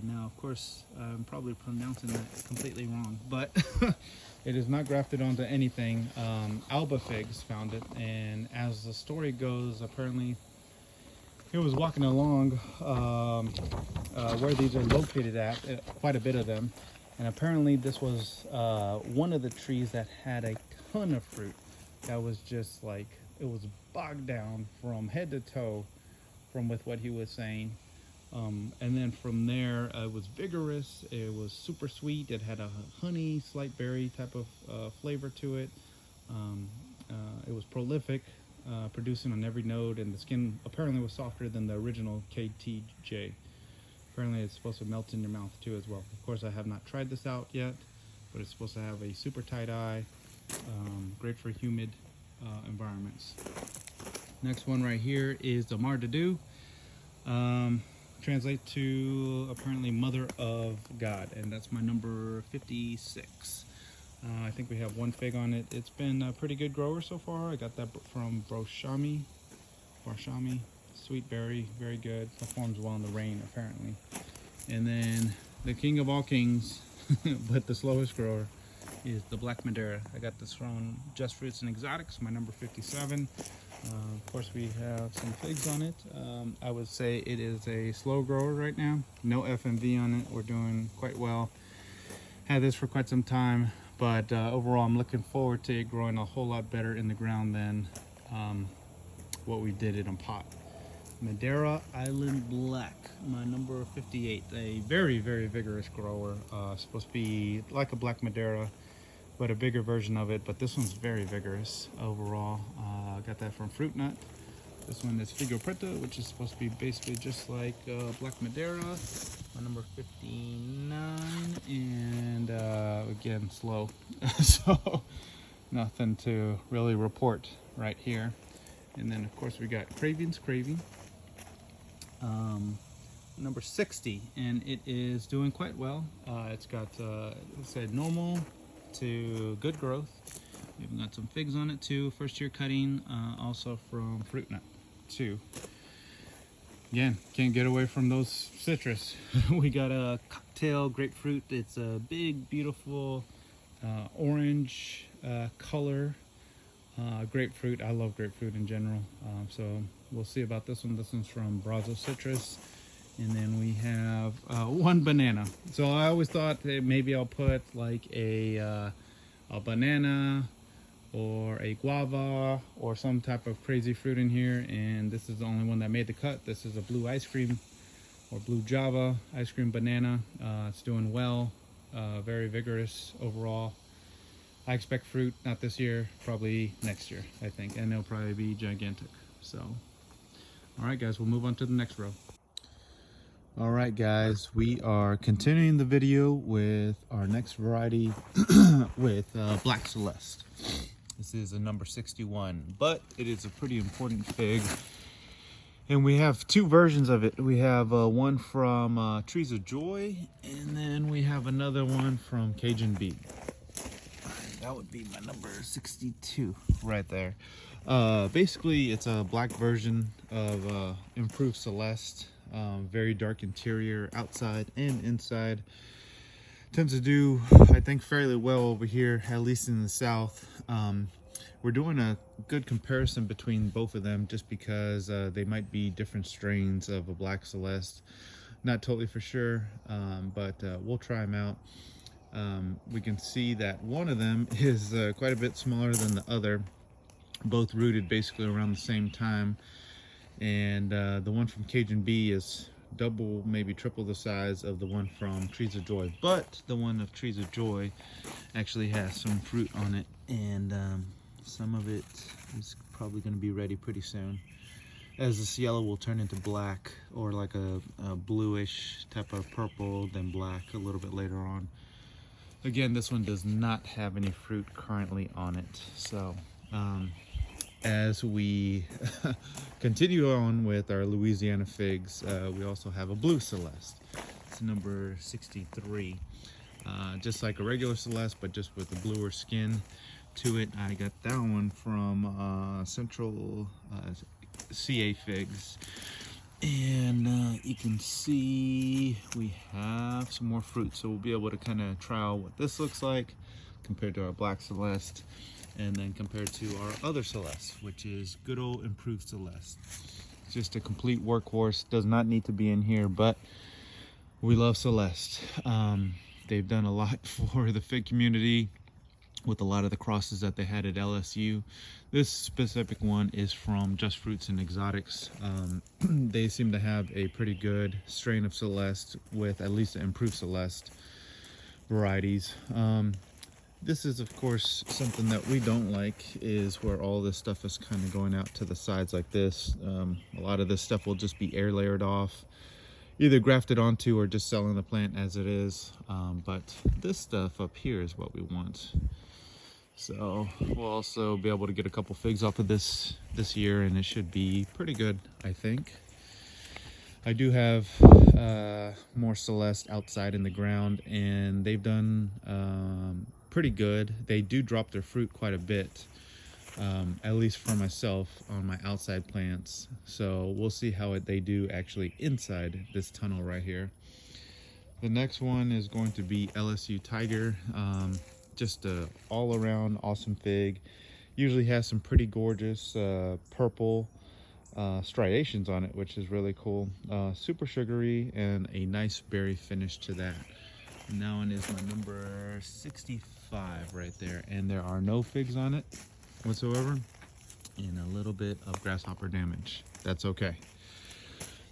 Now, of course, I'm probably pronouncing that completely wrong, but it is not grafted onto anything. Alba Figs found it, and as the story goes, apparently he was walking along where these are located at, quite a bit of them, and apparently this was one of the trees that had a ton of fruit that was just like, it was bogged down from head to toe with what he was saying. And then from there, it was vigorous, it was super sweet, it had a honey, slight berry type of flavor to it. It was prolific, producing on every node, and the skin apparently was softer than the original KTJ. Apparently it's supposed to melt in your mouth too as well. Of course, I have not tried this out yet, but it's supposed to have a super tight eye, great for humid environments. Next one right here is the Mar de Dieu. Translate to apparently Mother of God, and that's my number 56. I think we have one fig on it. It's been a pretty good grower so far. I got that from Barshami. Sweet berry, very good. Performs well in the rain apparently. And then the king of all kings, but the slowest grower, is the Black Madeira. I got this from Just Fruits and Exotics, my number 57. Of course, we have some figs on it. I would say it is a slow grower right now. No FMV on it. We're doing quite well. Had this for quite some time, but overall, I'm looking forward to it growing a whole lot better in the ground than what we did it on pot. Madeira Island Black, my number 58. A very, very vigorous grower. Supposed to be like a Black Madeira, but a bigger version of it. But this one's very vigorous overall. Got that from Fruit Nut. This one is Figo Preta, which is supposed to be basically just like Black Madeira, my number 59, and again, slow. So nothing to really report right here. And then of course we got Craving, number 60, and it is doing quite well. It's got, it said normal to good growth. We've got some figs on it too, first year cutting, also from Fruit Nut too. Again, can't get away from those citrus. We got a cocktail grapefruit. It's a big, beautiful orange color grapefruit. I love grapefruit in general, so we'll see about this one. This one's from Brazil Citrus. And then we have one banana. So I always thought that maybe I'll put like a banana or a guava or some type of crazy fruit in here, and this is the only one that made the cut. This is a blue ice cream or blue Java ice cream banana. It's doing well, very vigorous overall. I expect fruit not this year, probably next year, I think, and it'll probably be gigantic. So all right guys, we'll move on to the next row. All right guys, we are continuing the video with our next variety with Black Celeste. This is a number 61, but it is a pretty important fig. And we have two versions of it. We have one from Trees of Joy, and then we have another one from Cajun Bee. That would be my number 62 right there. Basically, it's a black version of Improved Celeste. Very dark interior outside and inside. Tends to do, I think, fairly well over here, at least in the south. We're doing a good comparison between both of them just because they might be different strains of a Black Celeste. Not totally for sure, but we'll try them out. We can see that one of them is quite a bit smaller than the other, both rooted basically around the same time. And the one from Cajun Bee is double, maybe triple the size of the one from Trees of Joy, but the one of Trees of Joy actually has some fruit on it, and some of it is probably going to be ready pretty soon, as this yellow will turn into black, or like a bluish type of purple, then black a little bit later on. Again, this one does not have any fruit currently on it. So as we continue on with our Louisiana figs, we also have a blue Celeste. It's number 63. Just like a regular Celeste, but just with a bluer skin to it. I got that one from Central CA Figs. And you can see we have some more fruit, so we'll be able to kind of try out what this looks like compared to our Black Celeste, and then compared to our other Celeste, which is good old Improved Celeste. It's just a complete workhorse, does not need to be in here, but we love Celeste. They've done a lot for the fig community with a lot of the crosses that they had at LSU. This specific one is from Just Fruits and Exotics. They seem to have a pretty good strain of Celeste with at least the Improved Celeste varieties. This is, of course, something that we don't like, is where all this stuff is kind of going out to the sides like this. A lot of this stuff will just be air layered off, either grafted onto or just selling the plant as it is. But this stuff up here is what we want. So we'll also be able to get a couple figs off of this year, and it should be pretty good, I think. I do have more Celeste outside in the ground, and they've done pretty good. They do drop their fruit quite a bit, at least for myself on my outside plants. So we'll see how they do actually inside this tunnel right here. The next one is going to be LSU Tiger. Just a all-around awesome fig. Usually has some pretty gorgeous purple striations on it, which is really cool. Super sugary and a nice berry finish to that. And that one is my number 65 right there, and there are no figs on it whatsoever, and a little bit of grasshopper damage. That's okay.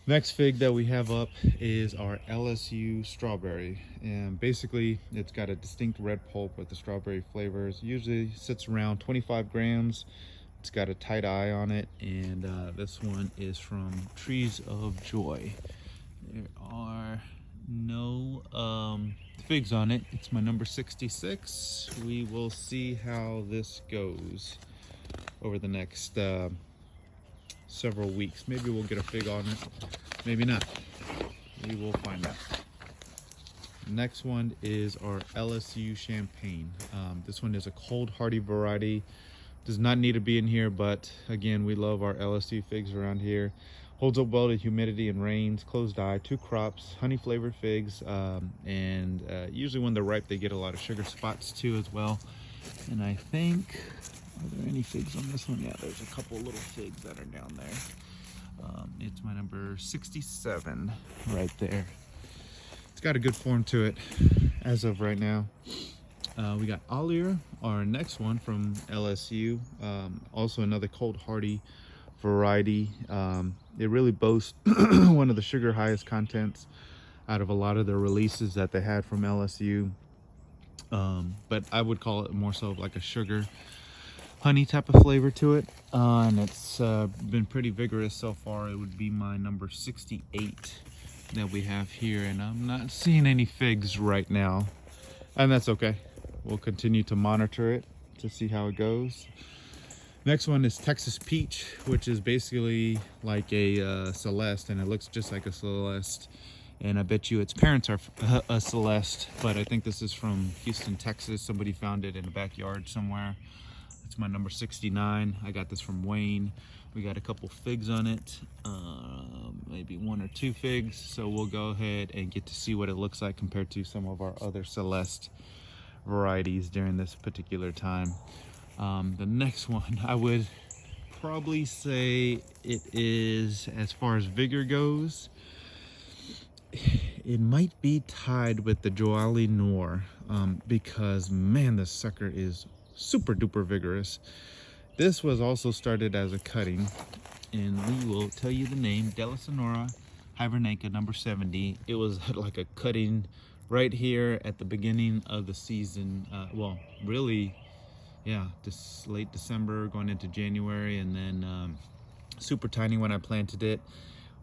Next fig that we have up is our LSU Strawberry, and basically it's got a distinct red pulp with the strawberry flavors. Usually sits around 25 grams, It's got a tight eye on it, and this one is from Trees of Joy. There are no figs on it. It's my number 66. We will see how this goes over the next several weeks. Maybe we'll get a fig on it, maybe not. We will find out. Next one is our LSU Champagne. This one is a cold hardy variety. Does not need to be in here, but again, we love our LSU figs around here. Holds up well to humidity and rains. Closed eye, 2 crops, honey flavored figs, and usually when they're ripe they get a lot of sugar spots too as well. And I think, are there any figs on this one? Yeah, there's a couple little figs that are down there. It's my number 67 right there. It's got a good form to it as of right now. We got Alir, our next one from LSU. Also another cold hardy variety. It really boasts one of the sugar highest contents out of a lot of the releases that they had from LSU. But I would call it more so like a sugar honey type of flavor to it. And it's been pretty vigorous so far. It would be my number 68 that we have here, and I'm not seeing any figs right now, and that's okay. We'll continue to monitor it to see how it goes. Next one is Texas Peach, which is basically like a Celeste, and it looks just like a Celeste, and I bet you its parents are a Celeste, but I think this is from Houston, Texas. Somebody found it in a backyard somewhere. It's my number 69. I got this from Wayne. We got a couple figs on it, maybe 1 or 2 figs, so we'll go ahead and get to see what it looks like compared to some of our other Celeste varieties during this particular time. The next one, I would probably say it is, as far as vigor goes, it might be tied with the Joali Noir, because man, this sucker is super duper vigorous. This was also started as a cutting, and we will tell you the name, Della Sonora Hibernaca number 70. It was like a cutting right here at the beginning of the season. Well, really, yeah, this late December going into January, and then super tiny when I planted it.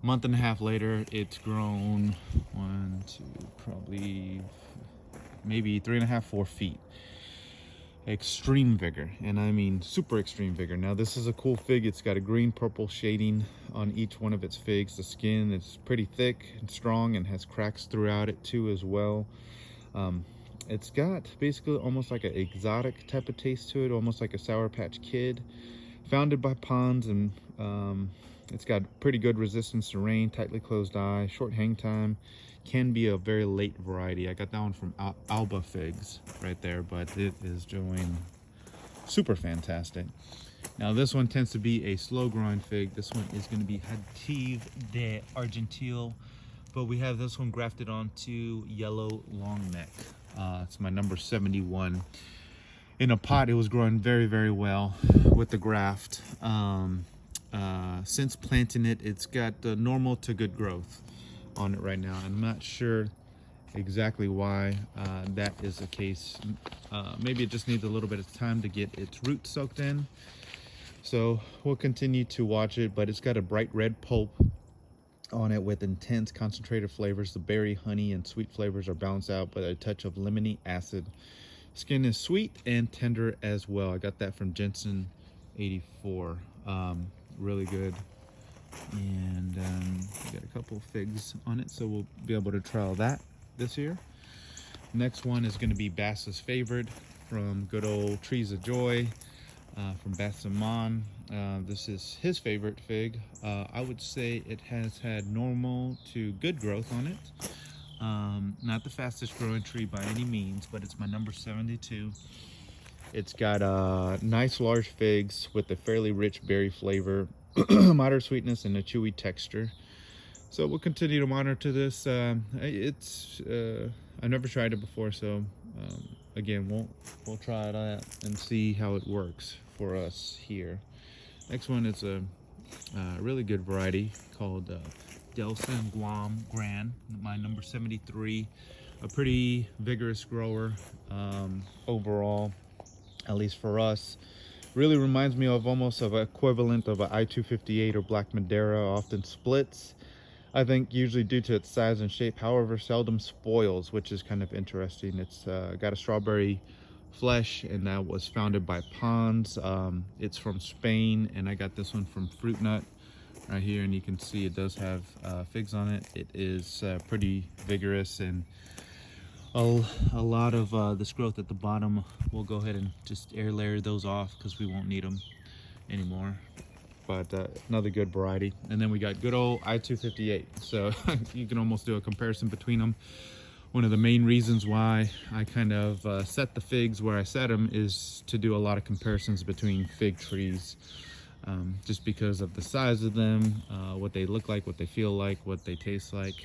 Month and a half later, it's grown 1, 2, probably maybe 3.5, 4 feet. Extreme vigor, and I mean super extreme vigor. Now this is a cool fig. It's got a green purple shading on each one of its figs. The skin is pretty thick and strong and has cracks throughout it too as well. It's got basically almost like an exotic type of taste to it, almost like a Sour Patch Kid. Founded by ponds, and it's got pretty good resistance to rain, tightly closed eye, short hang time. Can be a very late variety. I got that one from Alba Figs right there, but it is doing super fantastic. Now this one tends to be a slow growing fig. This one is going to be Hativ de Argentil, but we have this one grafted onto Yellow Long Neck. It's my number 71. In a pot, it was growing very, very well with the graft. Since planting it, it's got the normal to good growth on it right now. I'm not sure exactly why that is the case. Maybe it just needs a little bit of time to get its roots soaked in. So we'll continue to watch it, but it's got a bright red pulp on it with intense concentrated flavors. The berry, honey, and sweet flavors are balanced out by a touch of lemony acid. Skin is sweet and tender as well. I got that from Jensen 84. Really good. And we got a couple of figs on it, so we'll be able to trial that this year. Next one is going to be Bass's favorite from good old Trees of Joy, from Bass Saman. This is his favorite fig. I would say it has had normal to good growth on it. Not the fastest growing tree by any means, but it's my number 72. It's got nice large figs with a fairly rich berry flavor, moderate sweetness, and a chewy texture. So we'll continue to monitor this. I've never tried it before, so again, we'll try it out and see how it works for us here. Next one is a really good variety called Del San Guam Gran, my number 73. A pretty vigorous grower overall, at least for us. Really reminds me of almost of an equivalent of a I-258 or Black Madeira. Often splits, I think, usually due to its size and shape, however seldom spoils, which is kind of interesting. It's got a strawberry flesh, and that was founded by Pons. It's from Spain, and I got this one from Fruit Nut right here, and you can see it does have figs on it. It is pretty vigorous, and a lot of this growth at the bottom. We'll go ahead and just air layer those off because we won't need them anymore. But another good variety. And then we got good old I-258. So you can almost do a comparison between them. One of the main reasons why I kind of set the figs where I set them is to do a lot of comparisons between fig trees. Just because of the size of them, what they look like, what they feel like, what they taste like.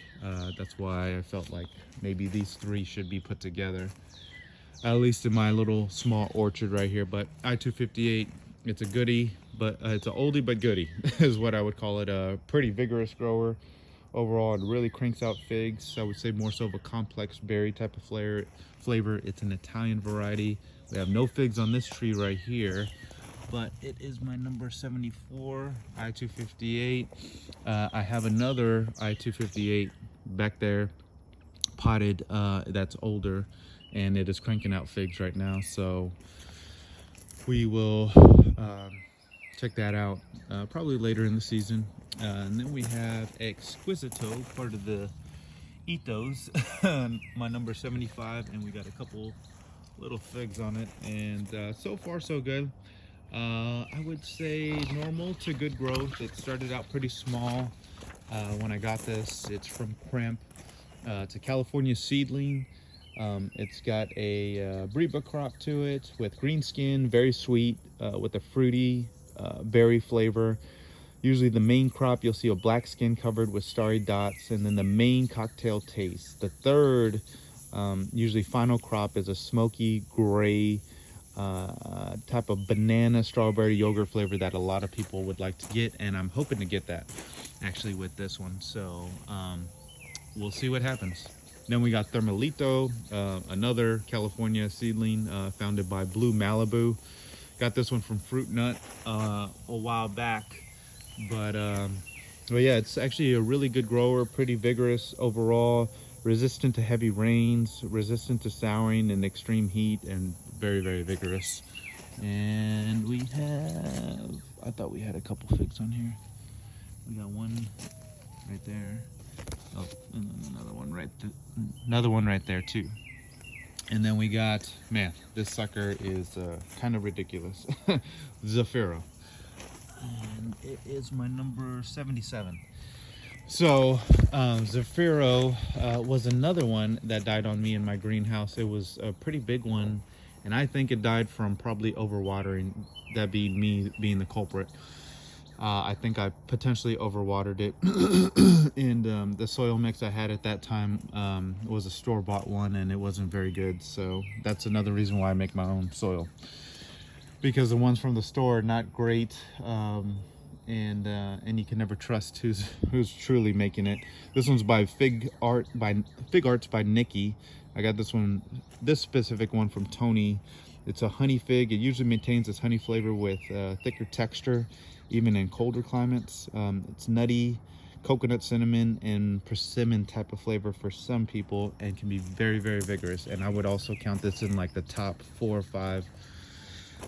That's why I felt like maybe these three should be put together, at least in my little small orchard right here. But I-258, it's a goodie, but it's an oldie but goodie is what I would call it. A pretty vigorous grower overall. It really cranks out figs. I would say more so of a complex berry type of flavor. It's an Italian variety. We have no figs on this tree right here, but it is my number 74 I-258. I have another I-258 back there potted that's older, and it is cranking out figs right now, so we will check that out probably later in the season. And then we have Exquisito, part of the Ethos, my number 75, and we got a couple little figs on it, and so far so good. I would say normal to good growth. It started out pretty small when I got this. It's from Crimp. It's a California seedling. It's got a Breba crop to it with green skin, very sweet, with a fruity berry flavor. Usually the main crop, you'll see a black skin covered with starry dots, and then the main cocktail taste. The third, usually final crop, is a smoky gray type of banana strawberry yogurt flavor that a lot of people would like to get, and I'm hoping to get that actually with this one. So we'll see what happens. Then we got Thermalito, another California seedling founded by Blue Malibu. Got this one from Fruit Nut a while back, but yeah, it's actually a really good grower, pretty vigorous overall, resistant to heavy rains, resistant to souring and extreme heat, and very, very vigorous. And we have, I thought we had a couple figs on here. We got one right there. Oh, and then another one right there too. And then we got, man, this sucker is kind of ridiculous. Zafiro. And it is my number 77. So Zafiro was another one that died on me in my greenhouse. It was a pretty big one, and I think it died from probably overwatering, that being me being the culprit. I think I potentially overwatered it, and the soil mix I had at that time was a store-bought one, and it wasn't very good. So that's another reason why I make my own soil, because the ones from the store are not great, and you can never trust who's truly making it. This one's by Fig Arts by Nikki. I got this specific one from Tony. It's a honey fig. It usually maintains its honey flavor with thicker texture, even in colder climates. It's nutty, coconut, cinnamon, and persimmon type of flavor for some people, and can be very, very vigorous. And I would also count this in like the top 4 or 5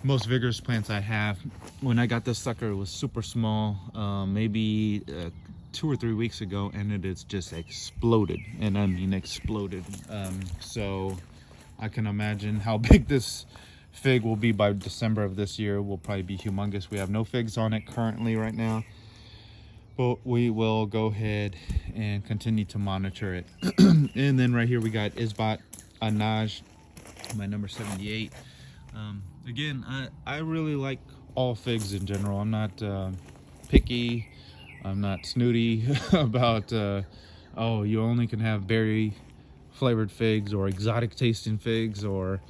most vigorous plants I have. When I got this sucker, it was super small, maybe 2 or 3 weeks ago, and it is just exploded, and I mean exploded. So I can imagine how big this fig will be by December of this year. Will probably be humongous. We have no figs on it currently right now, but we will go ahead and continue to monitor it. And then right here we got Isbat Anaj, my number 78. Again, I really like all figs in general. I'm not picky. I'm not snooty about oh, you only can have berry flavored figs or exotic tasting figs or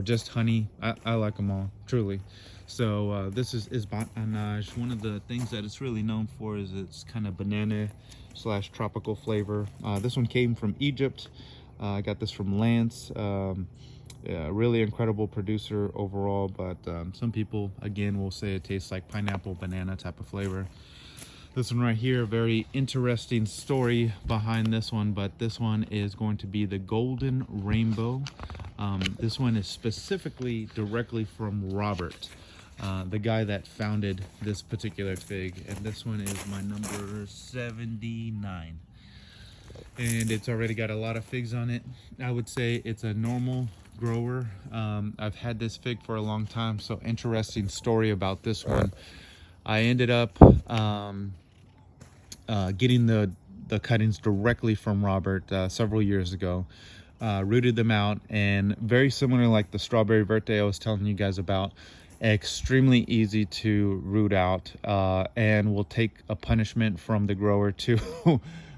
just honey. I like them all, truly. So this is Isbat Anaj. One of the things that it's really known for is its kind of banana / tropical flavor. This one came from Egypt. I got this from Lance. Really incredible producer overall, but some people again will say it tastes like pineapple banana type of flavor. This one right here, very interesting story behind this one, but this one is going to be the Golden Rainbow. This one is specifically directly from Robert, the guy that founded this particular fig, and this one is my number 79. And it's already got a lot of figs on it. I would say it's a normal grower. I've had this fig for a long time, so interesting story about this one. I ended up getting the cuttings directly from Robert several years ago. Rooted them out, and very similar like the strawberry verte I was telling you guys about, extremely easy to root out, and will take a punishment from the grower too,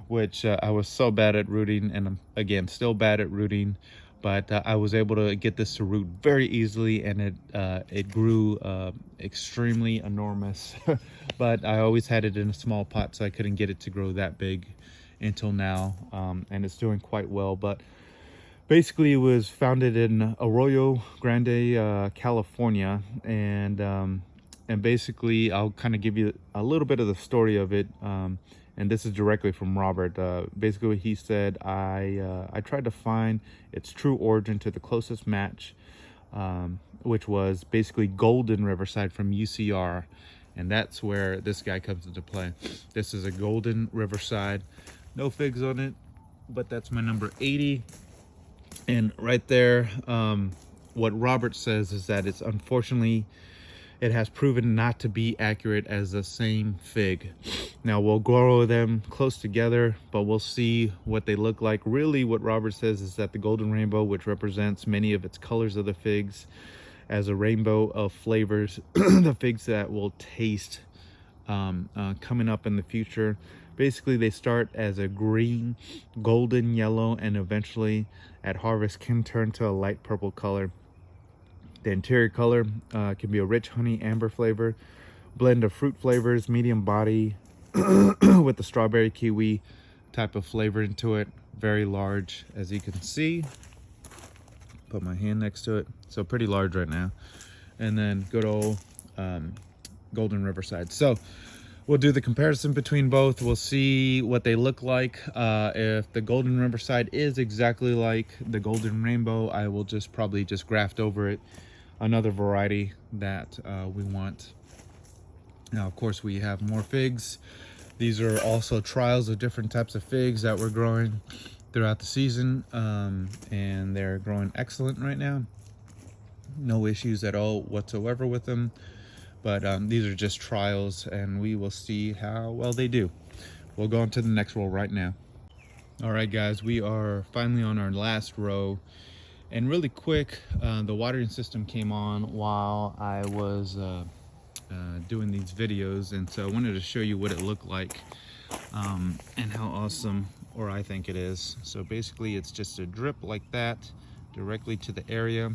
which I was so bad at rooting, and I'm again still bad at rooting, but I was able to get this to root very easily, and it grew extremely enormous. But I always had it in a small pot, so I couldn't get it to grow that big until now, and it's doing quite well. But basically, it was founded in Arroyo Grande, California, and basically, I'll kind of give you a little bit of the story of it. And this is directly from Robert. Basically, he said, I tried to find its true origin to the closest match, which was basically Golden Riverside from UCR. And that's where this guy comes into play. This is a Golden Riverside. No figs on it, but that's my number 80. And right there, what Robert says is that it's unfortunately, it has proven not to be accurate as the same fig. Now we'll grow them close together, but we'll see what they look like. Really what Robert says is that the Golden Rainbow, which represents many of its colors of the figs, as a rainbow of flavors, the figs that will taste coming up in the future. Basically, they start as a green, golden, yellow, and eventually at harvest can turn to a light purple color. The interior color can be a rich honey amber flavor, blend of fruit flavors, medium body with the strawberry kiwi type of flavor into it. Very large, as you can see. Put my hand next to it, so pretty large right now. And then good old Golden Riverside. So we'll do the comparison between both. We'll see what they look like. If the Golden Riverside is exactly like the Golden Rainbow, I will probably just graft over it another variety that we want. Now, of course, we have more figs. These are also trials of different types of figs that we're growing throughout the season, and they're growing excellent right now. No issues at all whatsoever with them, but these are just trials, and we will see how well they do. We'll go on to the next row right now. All right, guys, we are finally on our last row, and really quick, the watering system came on while I was doing these videos, and so I wanted to show you what it looked like and how awesome, or I think it is. So basically it's just a drip like that directly to the area,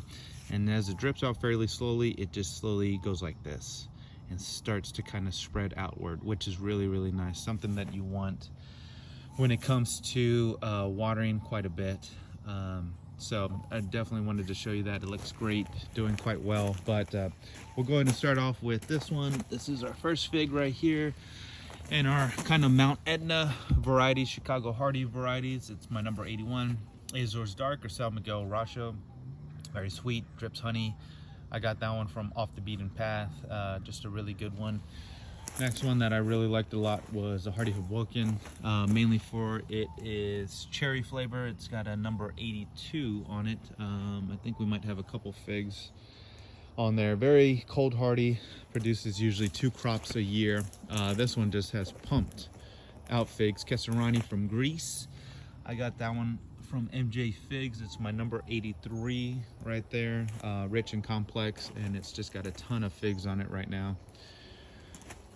and as it drips out fairly slowly, it just slowly goes like this and starts to kind of spread outward, which is really, really nice. Something that you want when it comes to watering quite a bit. So I definitely wanted to show you that. It looks great, doing quite well. But we'll go ahead and start off with this one. This is our first fig right here, and our kind of Mount Etna varieties, Chicago Hardy varieties. It's my number 81, Azores Dark or San Miguel Racho. Very sweet, drips honey. I got that one from Off the Beaten Path, just a really good one. Next one that I really liked a lot was a Hardy Hoboken, mainly for it is cherry flavor. It's got a number 82 on it. I think we might have a couple figs on there. Very cold hardy, produces usually 2 crops a year. This one just has pumped out figs. Kesarani from Greece. I got that one from MJ Figs. It's my number 83 right there. Rich and complex, and it's just got a ton of figs on it right now.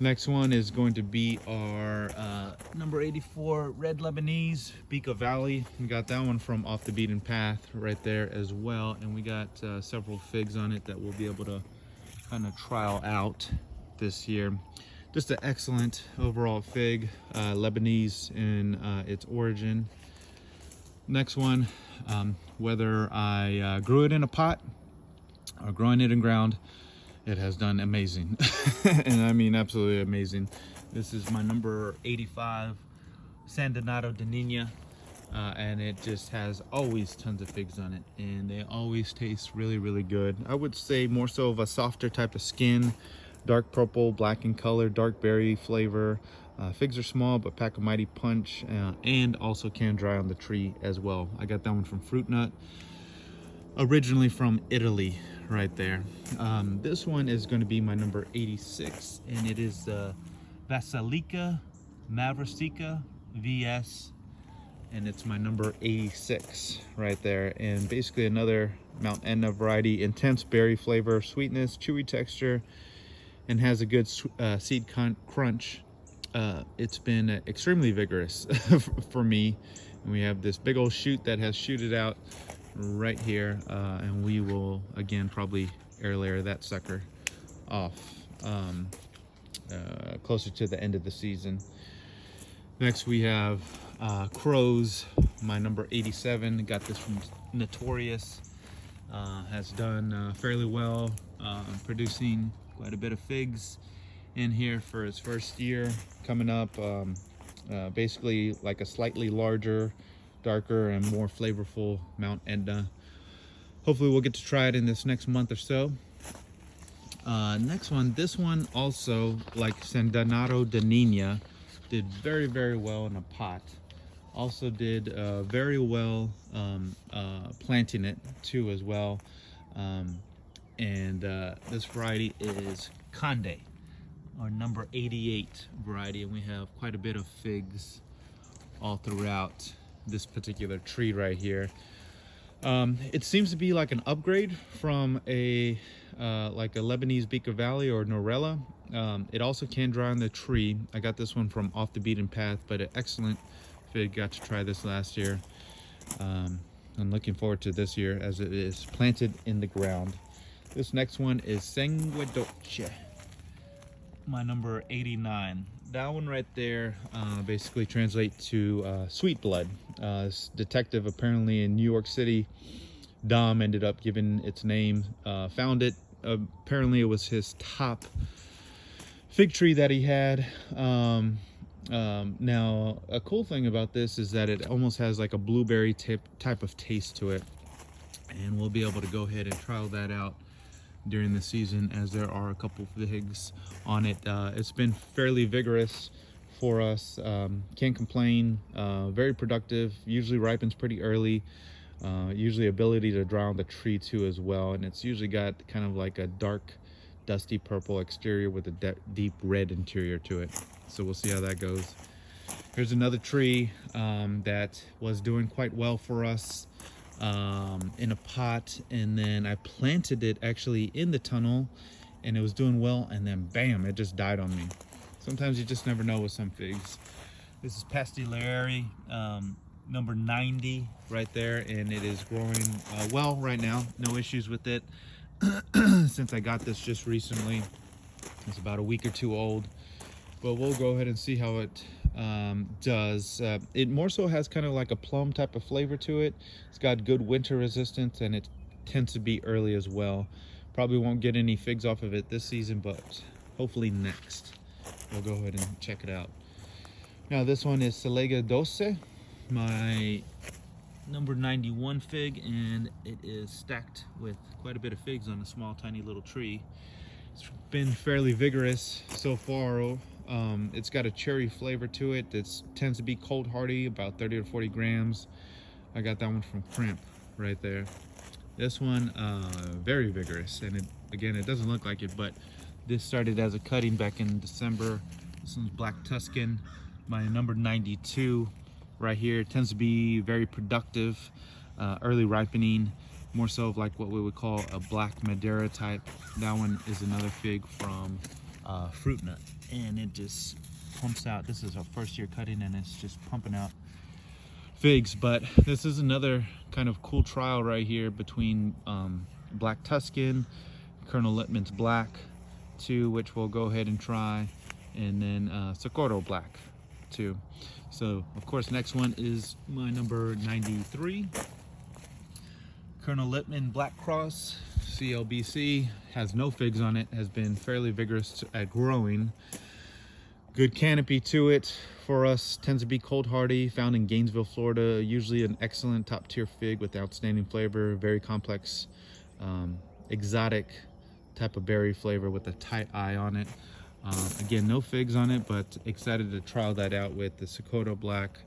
Next one is going to be our number 84 Red Lebanese, Beeka Valley. We got that one from Off the Beaten Path right there as well. And we got several figs on it that we'll be able to kind of trial out this year. Just an excellent overall fig, Lebanese in its origin. Next one, whether I grew it in a pot or growing it in ground, it has done amazing. And I mean absolutely amazing. This is my number 85 San Donato de Nina, and it just has always tons of figs on it, and they always taste really, really good. I would say more so of a softer type of skin, dark purple, black in color, dark berry flavor. Figs are small but pack a mighty punch, and also can dry on the tree as well. I got that one from Fruit Nut, originally from Italy right there. This one is going to be my number 86, and it is the Basilica Maverica VS, and it's my number 86 right there. And basically another Mount Etna variety, intense berry flavor, sweetness, chewy texture, and has a good seed crunch. It's been extremely vigorous for me, and we have this big old shoot that has shooted out right here, and we will again probably air layer that sucker off closer to the end of the season. Next we have Crows, my number 87. Got this from Notorious. Has done fairly well, producing quite a bit of figs in here for its first year coming up. Basically like a slightly larger, darker, and more flavorful Mount Etna. Hopefully we'll get to try it in this next month or so. Next one, this one also, like San Donato de Nina, did very, very well in a pot. Also did very well planting it too as well. This variety is Conde, our number 88 variety, and we have quite a bit of figs all throughout this particular tree right here. It seems to be like an upgrade from a like a Lebanese Beaker Valley or Norella. It also can dry on the tree. I got this one from Off the Beaten Path, but an excellent fig. Got to try this last year. I'm looking forward to this year as it is planted in the ground. This next one is Sangue Dolce, my number 89. That one right there basically translates to sweet blood. This detective apparently in New York City, Dom, ended up giving its name. Found it. Apparently it was his top fig tree that he had. Now a cool thing about this is that it almost has like a blueberry type of taste to it, and we'll be able to go ahead and trial that out during the season, as there are a couple figs on it. It's been fairly vigorous for us. Can't complain. Very productive. Usually ripens pretty early. Usually ability to dry on the tree too as well, and it's usually got kind of like a dark dusty purple exterior with a deep red interior to it. So we'll see how that goes. Here's another tree that was doing quite well for us in a pot, and then I planted it actually in the tunnel, and it was doing well, and then bam, it just died on me. Sometimes you just never know with some figs. This is Pastillari, number 90 right there, and it is growing well right now. No issues with it. Since I got this just recently. It's about a week or two old, but we'll go ahead and see how it does. It more so has kind of like a plum type of flavor to it. It's got good winter resistance, and it tends to be early as well. Probably won't get any figs off of it this season, but hopefully next. We'll go ahead and check it out. Now this one is Salega Doce, my number 91 fig, and it is stacked with quite a bit of figs on a small tiny little tree. It's been fairly vigorous so far. It's got a cherry flavor to it. It tends to be cold hardy, about 30 to 40 grams. I got that one from Crimp right there. This one very vigorous, and it doesn't look like it, but this started as a cutting back in December. This one's Black Tuscan, my number 92 right here. It tends to be very productive, early ripening, more so of like what we would call a black Madeira type. That one is another fig from Fruit Nut, and it just pumps out. This is our first year cutting, and it's just pumping out figs. But this is another kind of cool trial right here between Black Tuscan, Colonel Littman's Black too, which we'll go ahead and try, and then Socorro Black too. So of course next one is my number 93. Colonel Lippmann Black Cross, CLBC, has no figs on it, has been fairly vigorous at growing. Good canopy to it for us, tends to be cold hardy, found in Gainesville, Florida. Usually an excellent top tier fig with outstanding flavor, very complex, exotic type of berry flavor with a tight eye on it. Again, no figs on it, but excited to trial that out with the Sokoto Black,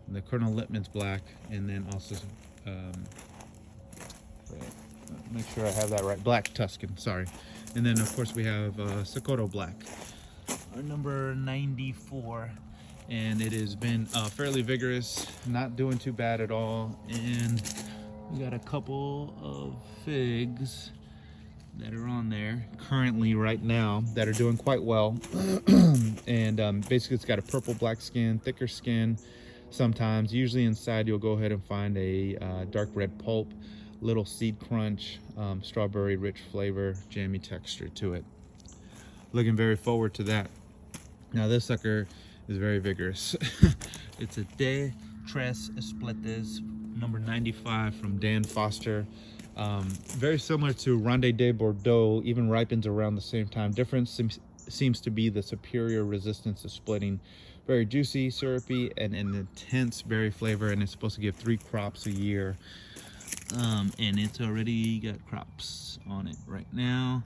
the Colonel Lippmann's Black, and then also, make sure I have that right, Black Tuscan, sorry. And then of course we have Sokoto Black, our number 94, and it has been fairly vigorous, not doing too bad at all. And we got a couple of figs that are on there currently right now that are doing quite well. And basically it's got a purple black skin, thicker skin sometimes. Usually inside you'll go ahead and find a dark red pulp, little seed crunch, strawberry rich flavor, jammy texture to it. Looking very forward to that. Now this sucker is very vigorous. It's a De Tres Espletes, number 95 from Dan Foster. Very similar to Ronde de Bordeaux, even ripens around the same time. Difference seems to be the superior resistance to splitting. Very juicy, syrupy, and an intense berry flavor, and it's supposed to give 3 crops a year. And it's already got crops on it right now.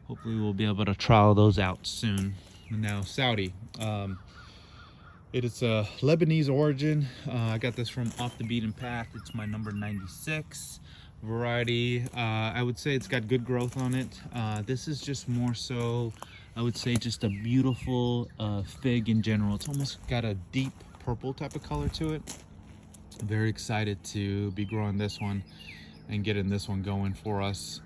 Hopefully we'll be able to trial those out soon. Now Saudi, it is a Lebanese origin. I got this from Off the Beaten Path. It's my number 96 variety. I would say it's got good growth on it. This is just more so, I would say, just a beautiful fig in general. It's almost got a deep purple type of color to it. I'm very excited to be growing this one and getting this one going for us.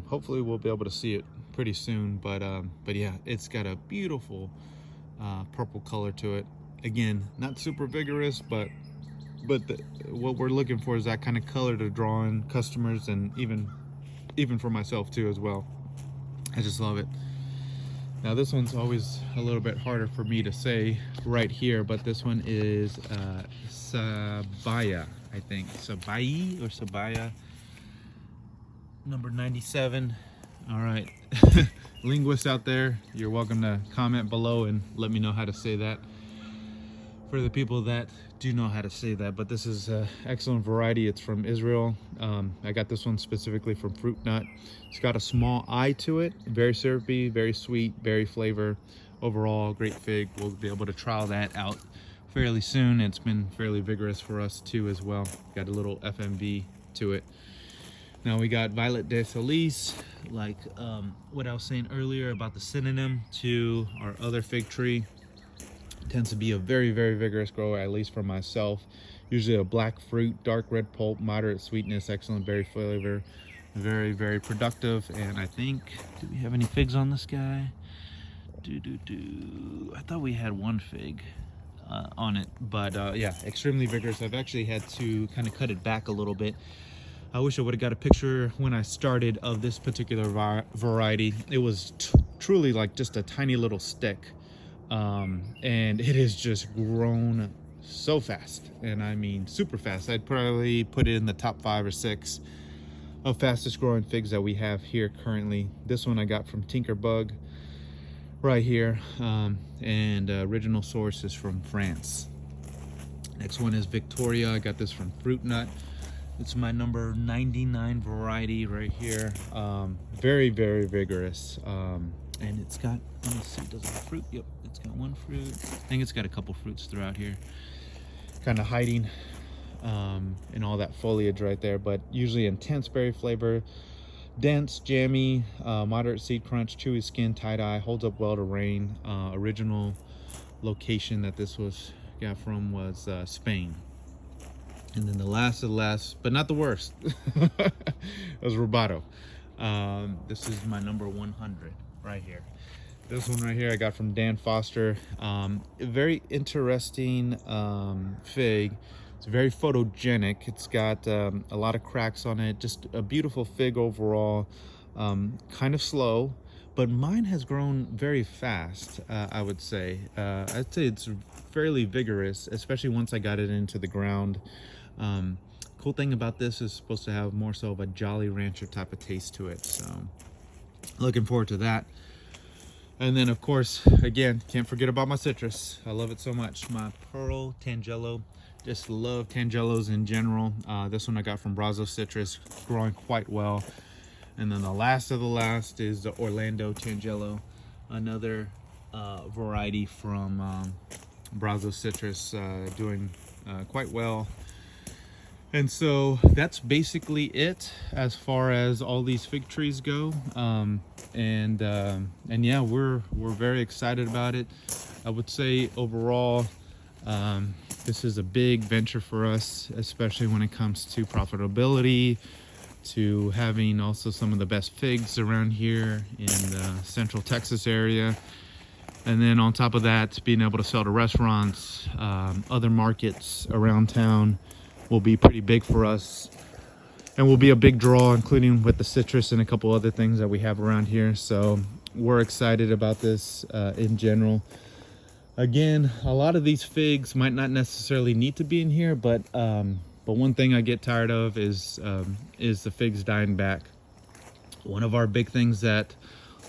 Hopefully we'll be able to see it pretty soon, but yeah, it's got a beautiful purple color to it. Again, not super vigorous, but what we're looking for is that kind of color to draw in customers, and even for myself too as well. I just love it. Now this one's always a little bit harder for me to say right here, but this one is Sabaya, I think. Sabai or Sabaya, number 97. All right, linguists out there, you're welcome to comment below and let me know how to say that, for the people that do know how to say that. But this is an excellent variety. It's from Israel. I got this one specifically from Fruit Nut. It's got a small eye to it, very syrupy, very sweet, berry flavor. Overall, great fig. We'll be able to trial that out fairly soon. It's been fairly vigorous for us too as well. Got a little FMV to it. Now we got Violet de Solis, like what I was saying earlier about the synonym to our other fig tree. Tends to be a very, very vigorous grower, at least for myself. Usually a black fruit, dark red pulp, moderate sweetness, excellent berry flavor. Very, very productive. And I think, do we have any figs on this guy? I thought we had one fig on it, but yeah, extremely vigorous. I've actually had to kind of cut it back a little bit. I wish I would have got a picture when I started of this particular variety. It was truly like just a tiny little stick. And it has just grown so fast, and I mean super fast. I'd probably put it in the top 5 or 6 of fastest growing figs that we have here currently. This one I got from Tinkerbug right here, and original source is from France. Next one is Victoria. I got this from Fruit Nut. It's my number 99 variety right here. Very, very vigorous. And it's got, let me see, does it have fruit? Yep, it's got one fruit. I think it's got a couple fruits throughout here, kind of hiding in all that foliage right there. But usually intense berry flavor, dense, jammy, moderate seed crunch, chewy skin, tie-dye, holds up well to rain. Original location that this was got from was Spain. And then the last of the last, but not the worst, was Rubato. This is my number 100 right here. This one right here I got from Dan Foster. A very interesting fig. It's very photogenic. It's got a lot of cracks on it. Just a beautiful fig overall. Kind of slow, but mine has grown very fast. I would say. I'd say it's fairly vigorous, especially once I got it into the ground. cool thing about this is supposed to have more so of a Jolly Rancher type of taste to it. So looking forward to that. And then of course, again, can't forget about my citrus. I love it so much. My Pearl Tangelo. Just love Tangelos in general. This one I got from Brazos Citrus, growing quite well. And then the last of the last is the Orlando Tangelo, another variety from Brazos Citrus, doing quite well. And so that's basically it as far as all these fig trees go. And yeah, we're very excited about it. I would say overall, this is a big venture for us, especially when it comes to profitability, to having also some of the best figs around here in the Central Texas area. And then on top of that, being able to sell to restaurants, other markets around town will be pretty big for us, and will be a big draw, including with the citrus and a couple other things that we have around here. So we're excited about this in general. Again, a lot of these figs might not necessarily need to be in here, but one thing I get tired of is the figs dying back. One of our big things that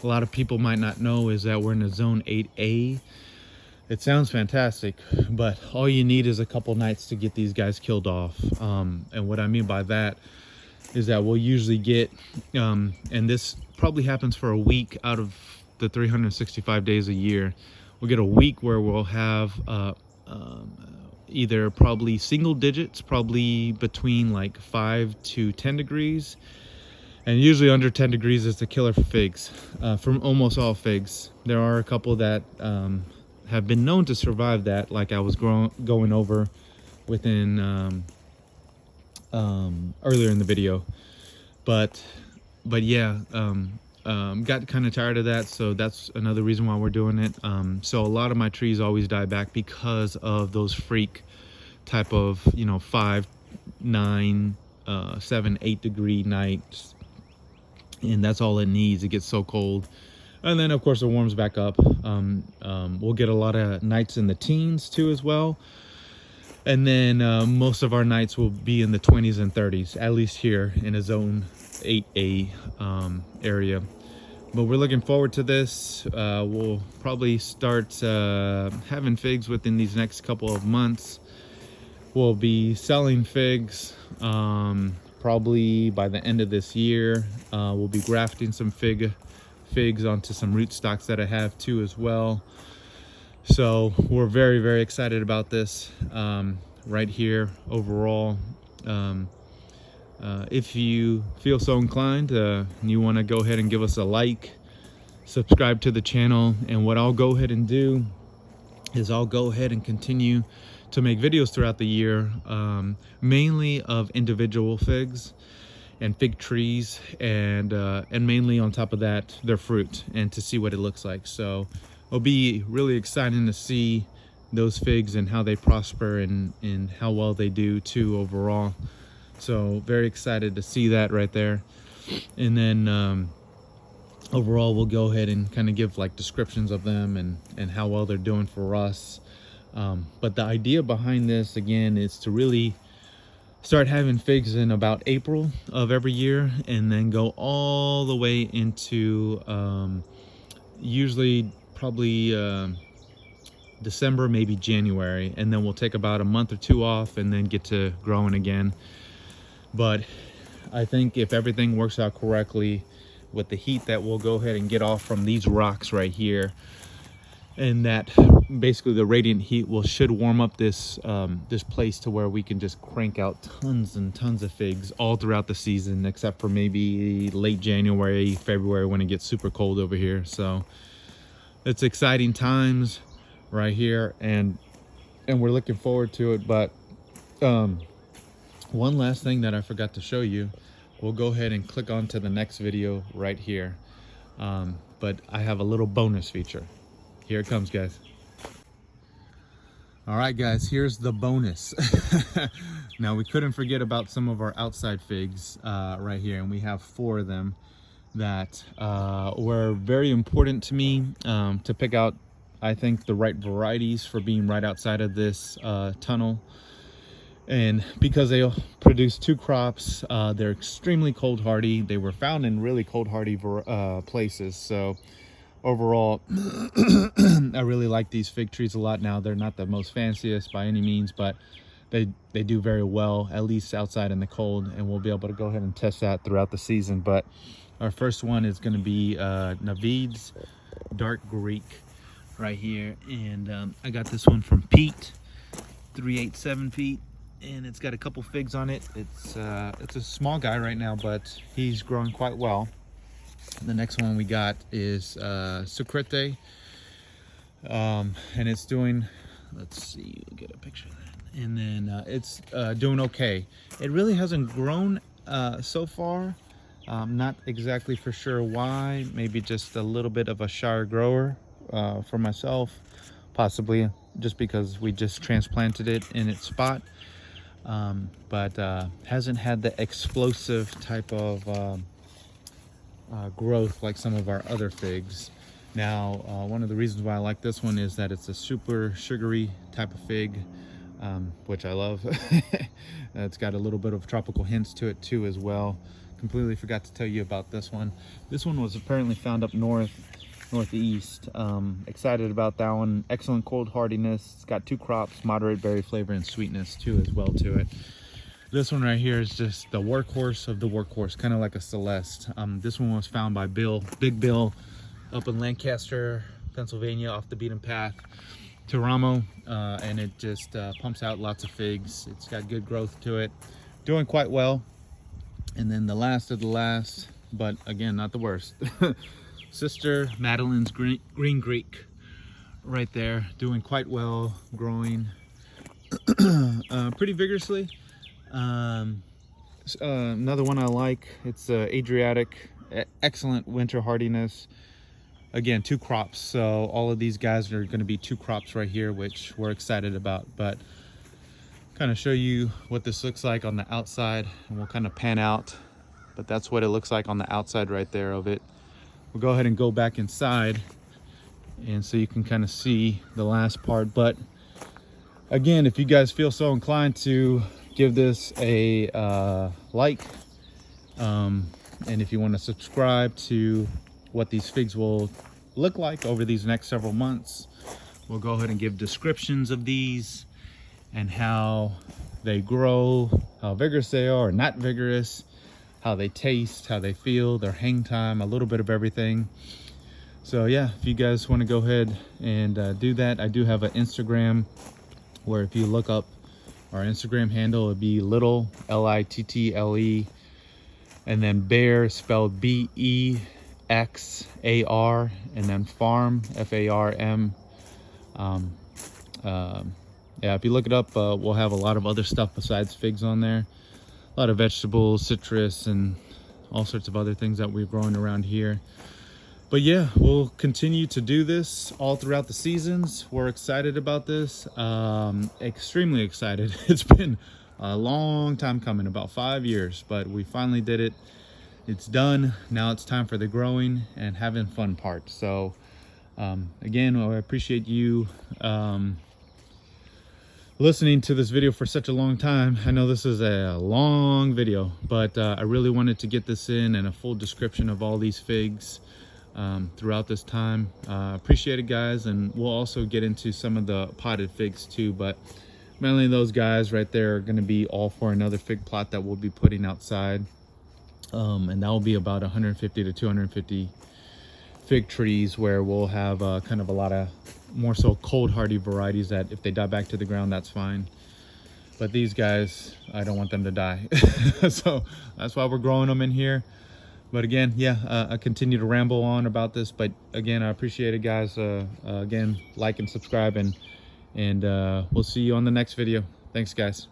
a lot of people might not know is that we're in a zone 8A. It sounds fantastic, but all you need is a couple nights to get these guys killed off. And what I mean by that is that we'll usually get, and this probably happens for a week out of the 365 days a year, we'll get a week where we'll have either probably single digits, probably between like 5 to 10 degrees. And usually under 10 degrees is the killer for figs, from almost all figs. There are a couple that have been known to survive that, like I was going over within earlier in the video. But yeah, got kind of tired of that, so that's another reason why we're doing it. So a lot of my trees always die back because of those freak type of, 5, 9, 7, 8 degree nights, and that's all it needs. It gets so cold, and then of course it warms back up. We'll get a lot of nights in the teens too as well, and then most of our nights will be in the 20s and 30s, at least here in a zone 8A area. But we're looking forward to this. We'll probably start having figs within these next couple of months. We'll be selling figs probably by the end of this year. We'll be grafting some figs onto some rootstocks that I have too as well. So we're very, very excited about this right here overall. If you feel so inclined, and you want to go ahead and give us a like, subscribe to the channel, and what I'll go ahead and do is I'll go ahead and continue to make videos throughout the year, mainly of individual figs and fig trees, and mainly on top of that their fruit, and to see what it looks like. So it'll be really exciting to see those figs and how they prosper, and how well they do too overall. So very excited to see that right there. And then overall we'll go ahead and kind of give like descriptions of them and how well they're doing for us. But the idea behind this again is to really start having figs in about April of every year, and then go all the way into usually probably December, maybe January, and then we'll take about a month or two off and then get to growing again. But I think if everything works out correctly with the heat that we'll go ahead and get off from these rocks right here, and that basically the radiant heat should warm up this this place to where we can just crank out tons and tons of figs all throughout the season, except for maybe late January, February, when it gets super cold over here. So it's exciting times right here, and we're looking forward to it. But one last thing that I forgot to show you, we'll go ahead and click on to the next video right here. But I have a little bonus feature. Here it comes, guys. All right, guys, here's the bonus. Now, we couldn't forget about some of our outside figs right here, and we have 4 of them that were very important to me to pick out, I think, the right varieties for being right outside of this tunnel. And because they produce 2 crops, they're extremely cold hardy. They were found in really cold hardy places. So overall, I really like these fig trees a lot. Now they're not the most fanciest by any means, but they do very well, at least outside in the cold, and we'll be able to go ahead and test that throughout the season. But our first one is going to be Navid's Dark Greek right here, and I got this one from Pete, 387 feet, and it's got a couple figs on it. It's a small guy right now, but he's growing quite well. The next one we got is Secrete, and it's doing, let's see, we'll get a picture of that. And then it's doing okay. It really hasn't grown so far. Not exactly for sure why. Maybe just a little bit of a shy grower for myself, possibly just because we just transplanted it in its spot. But hasn't had the explosive type of growth like some of our other figs. Now, one of the reasons why I like this one is that it's a super sugary type of fig, which I love. It's got a little bit of tropical hints to it too as well. Completely forgot to tell you about this one. This one was apparently found up northeast. Excited about that one. Excellent cold hardiness. It's got 2 crops, moderate berry flavor and sweetness too as well to it. This one right here is just the workhorse of the workhorse, kind of like a Celeste. This one was found by Big Bill, up in Lancaster, Pennsylvania, off the beaten path to Ramo, and it just pumps out lots of figs. It's got good growth to it, doing quite well. And then the last of the last, but again, not the worst, Sister Madeline's Green Greek, right there, doing quite well, growing pretty vigorously. Another one I like, it's Adriatic, excellent winter hardiness. Again, 2 crops, so all of these guys are going to be 2 crops right here, which we're excited about. But kind of show you what this looks like on the outside, and we'll kind of pan out, but that's what it looks like on the outside right there of it. We'll go ahead and go back inside, and so you can kind of see the last part. But again, if you guys feel so inclined to give this a like, and if you want to subscribe to what these figs will look like over these next several months, we'll go ahead and give descriptions of these and how they grow, how vigorous they are or not vigorous, how they taste, how they feel, their hang time, a little bit of everything. So yeah, if you guys want to go ahead and do that, I do have an Instagram where if you look up our Instagram handle, it'd be little Little, and then bear spelled BEXAR, and then farm, FARM. Yeah, if you look it up, we'll have a lot of other stuff besides figs on there. A lot of vegetables, citrus, and all sorts of other things that we're growing around here. But yeah, we'll continue to do this all throughout the seasons. We're excited about this, extremely excited. It's been a long time coming, about 5 years, but we finally did it. It's done. Now it's time for the growing and having fun part. So again, I appreciate you listening to this video for such a long time. I know this is a long video, but I really wanted to get this in and a full description of all these figs throughout this time. Appreciate it, guys, and we'll also get into some of the potted figs too, but mainly those guys right there are going to be all for another fig plot that we'll be putting outside, and that will be about 150 to 250 fig trees, where we'll have kind of a lot of more so cold hardy varieties that if they die back to the ground, that's fine. But these guys, I don't want them to die. So that's why we're growing them in here. But again, yeah, I continue to ramble on about this, but again, I appreciate it, guys. Again, like and subscribe, and we'll see you on the next video. Thanks, guys.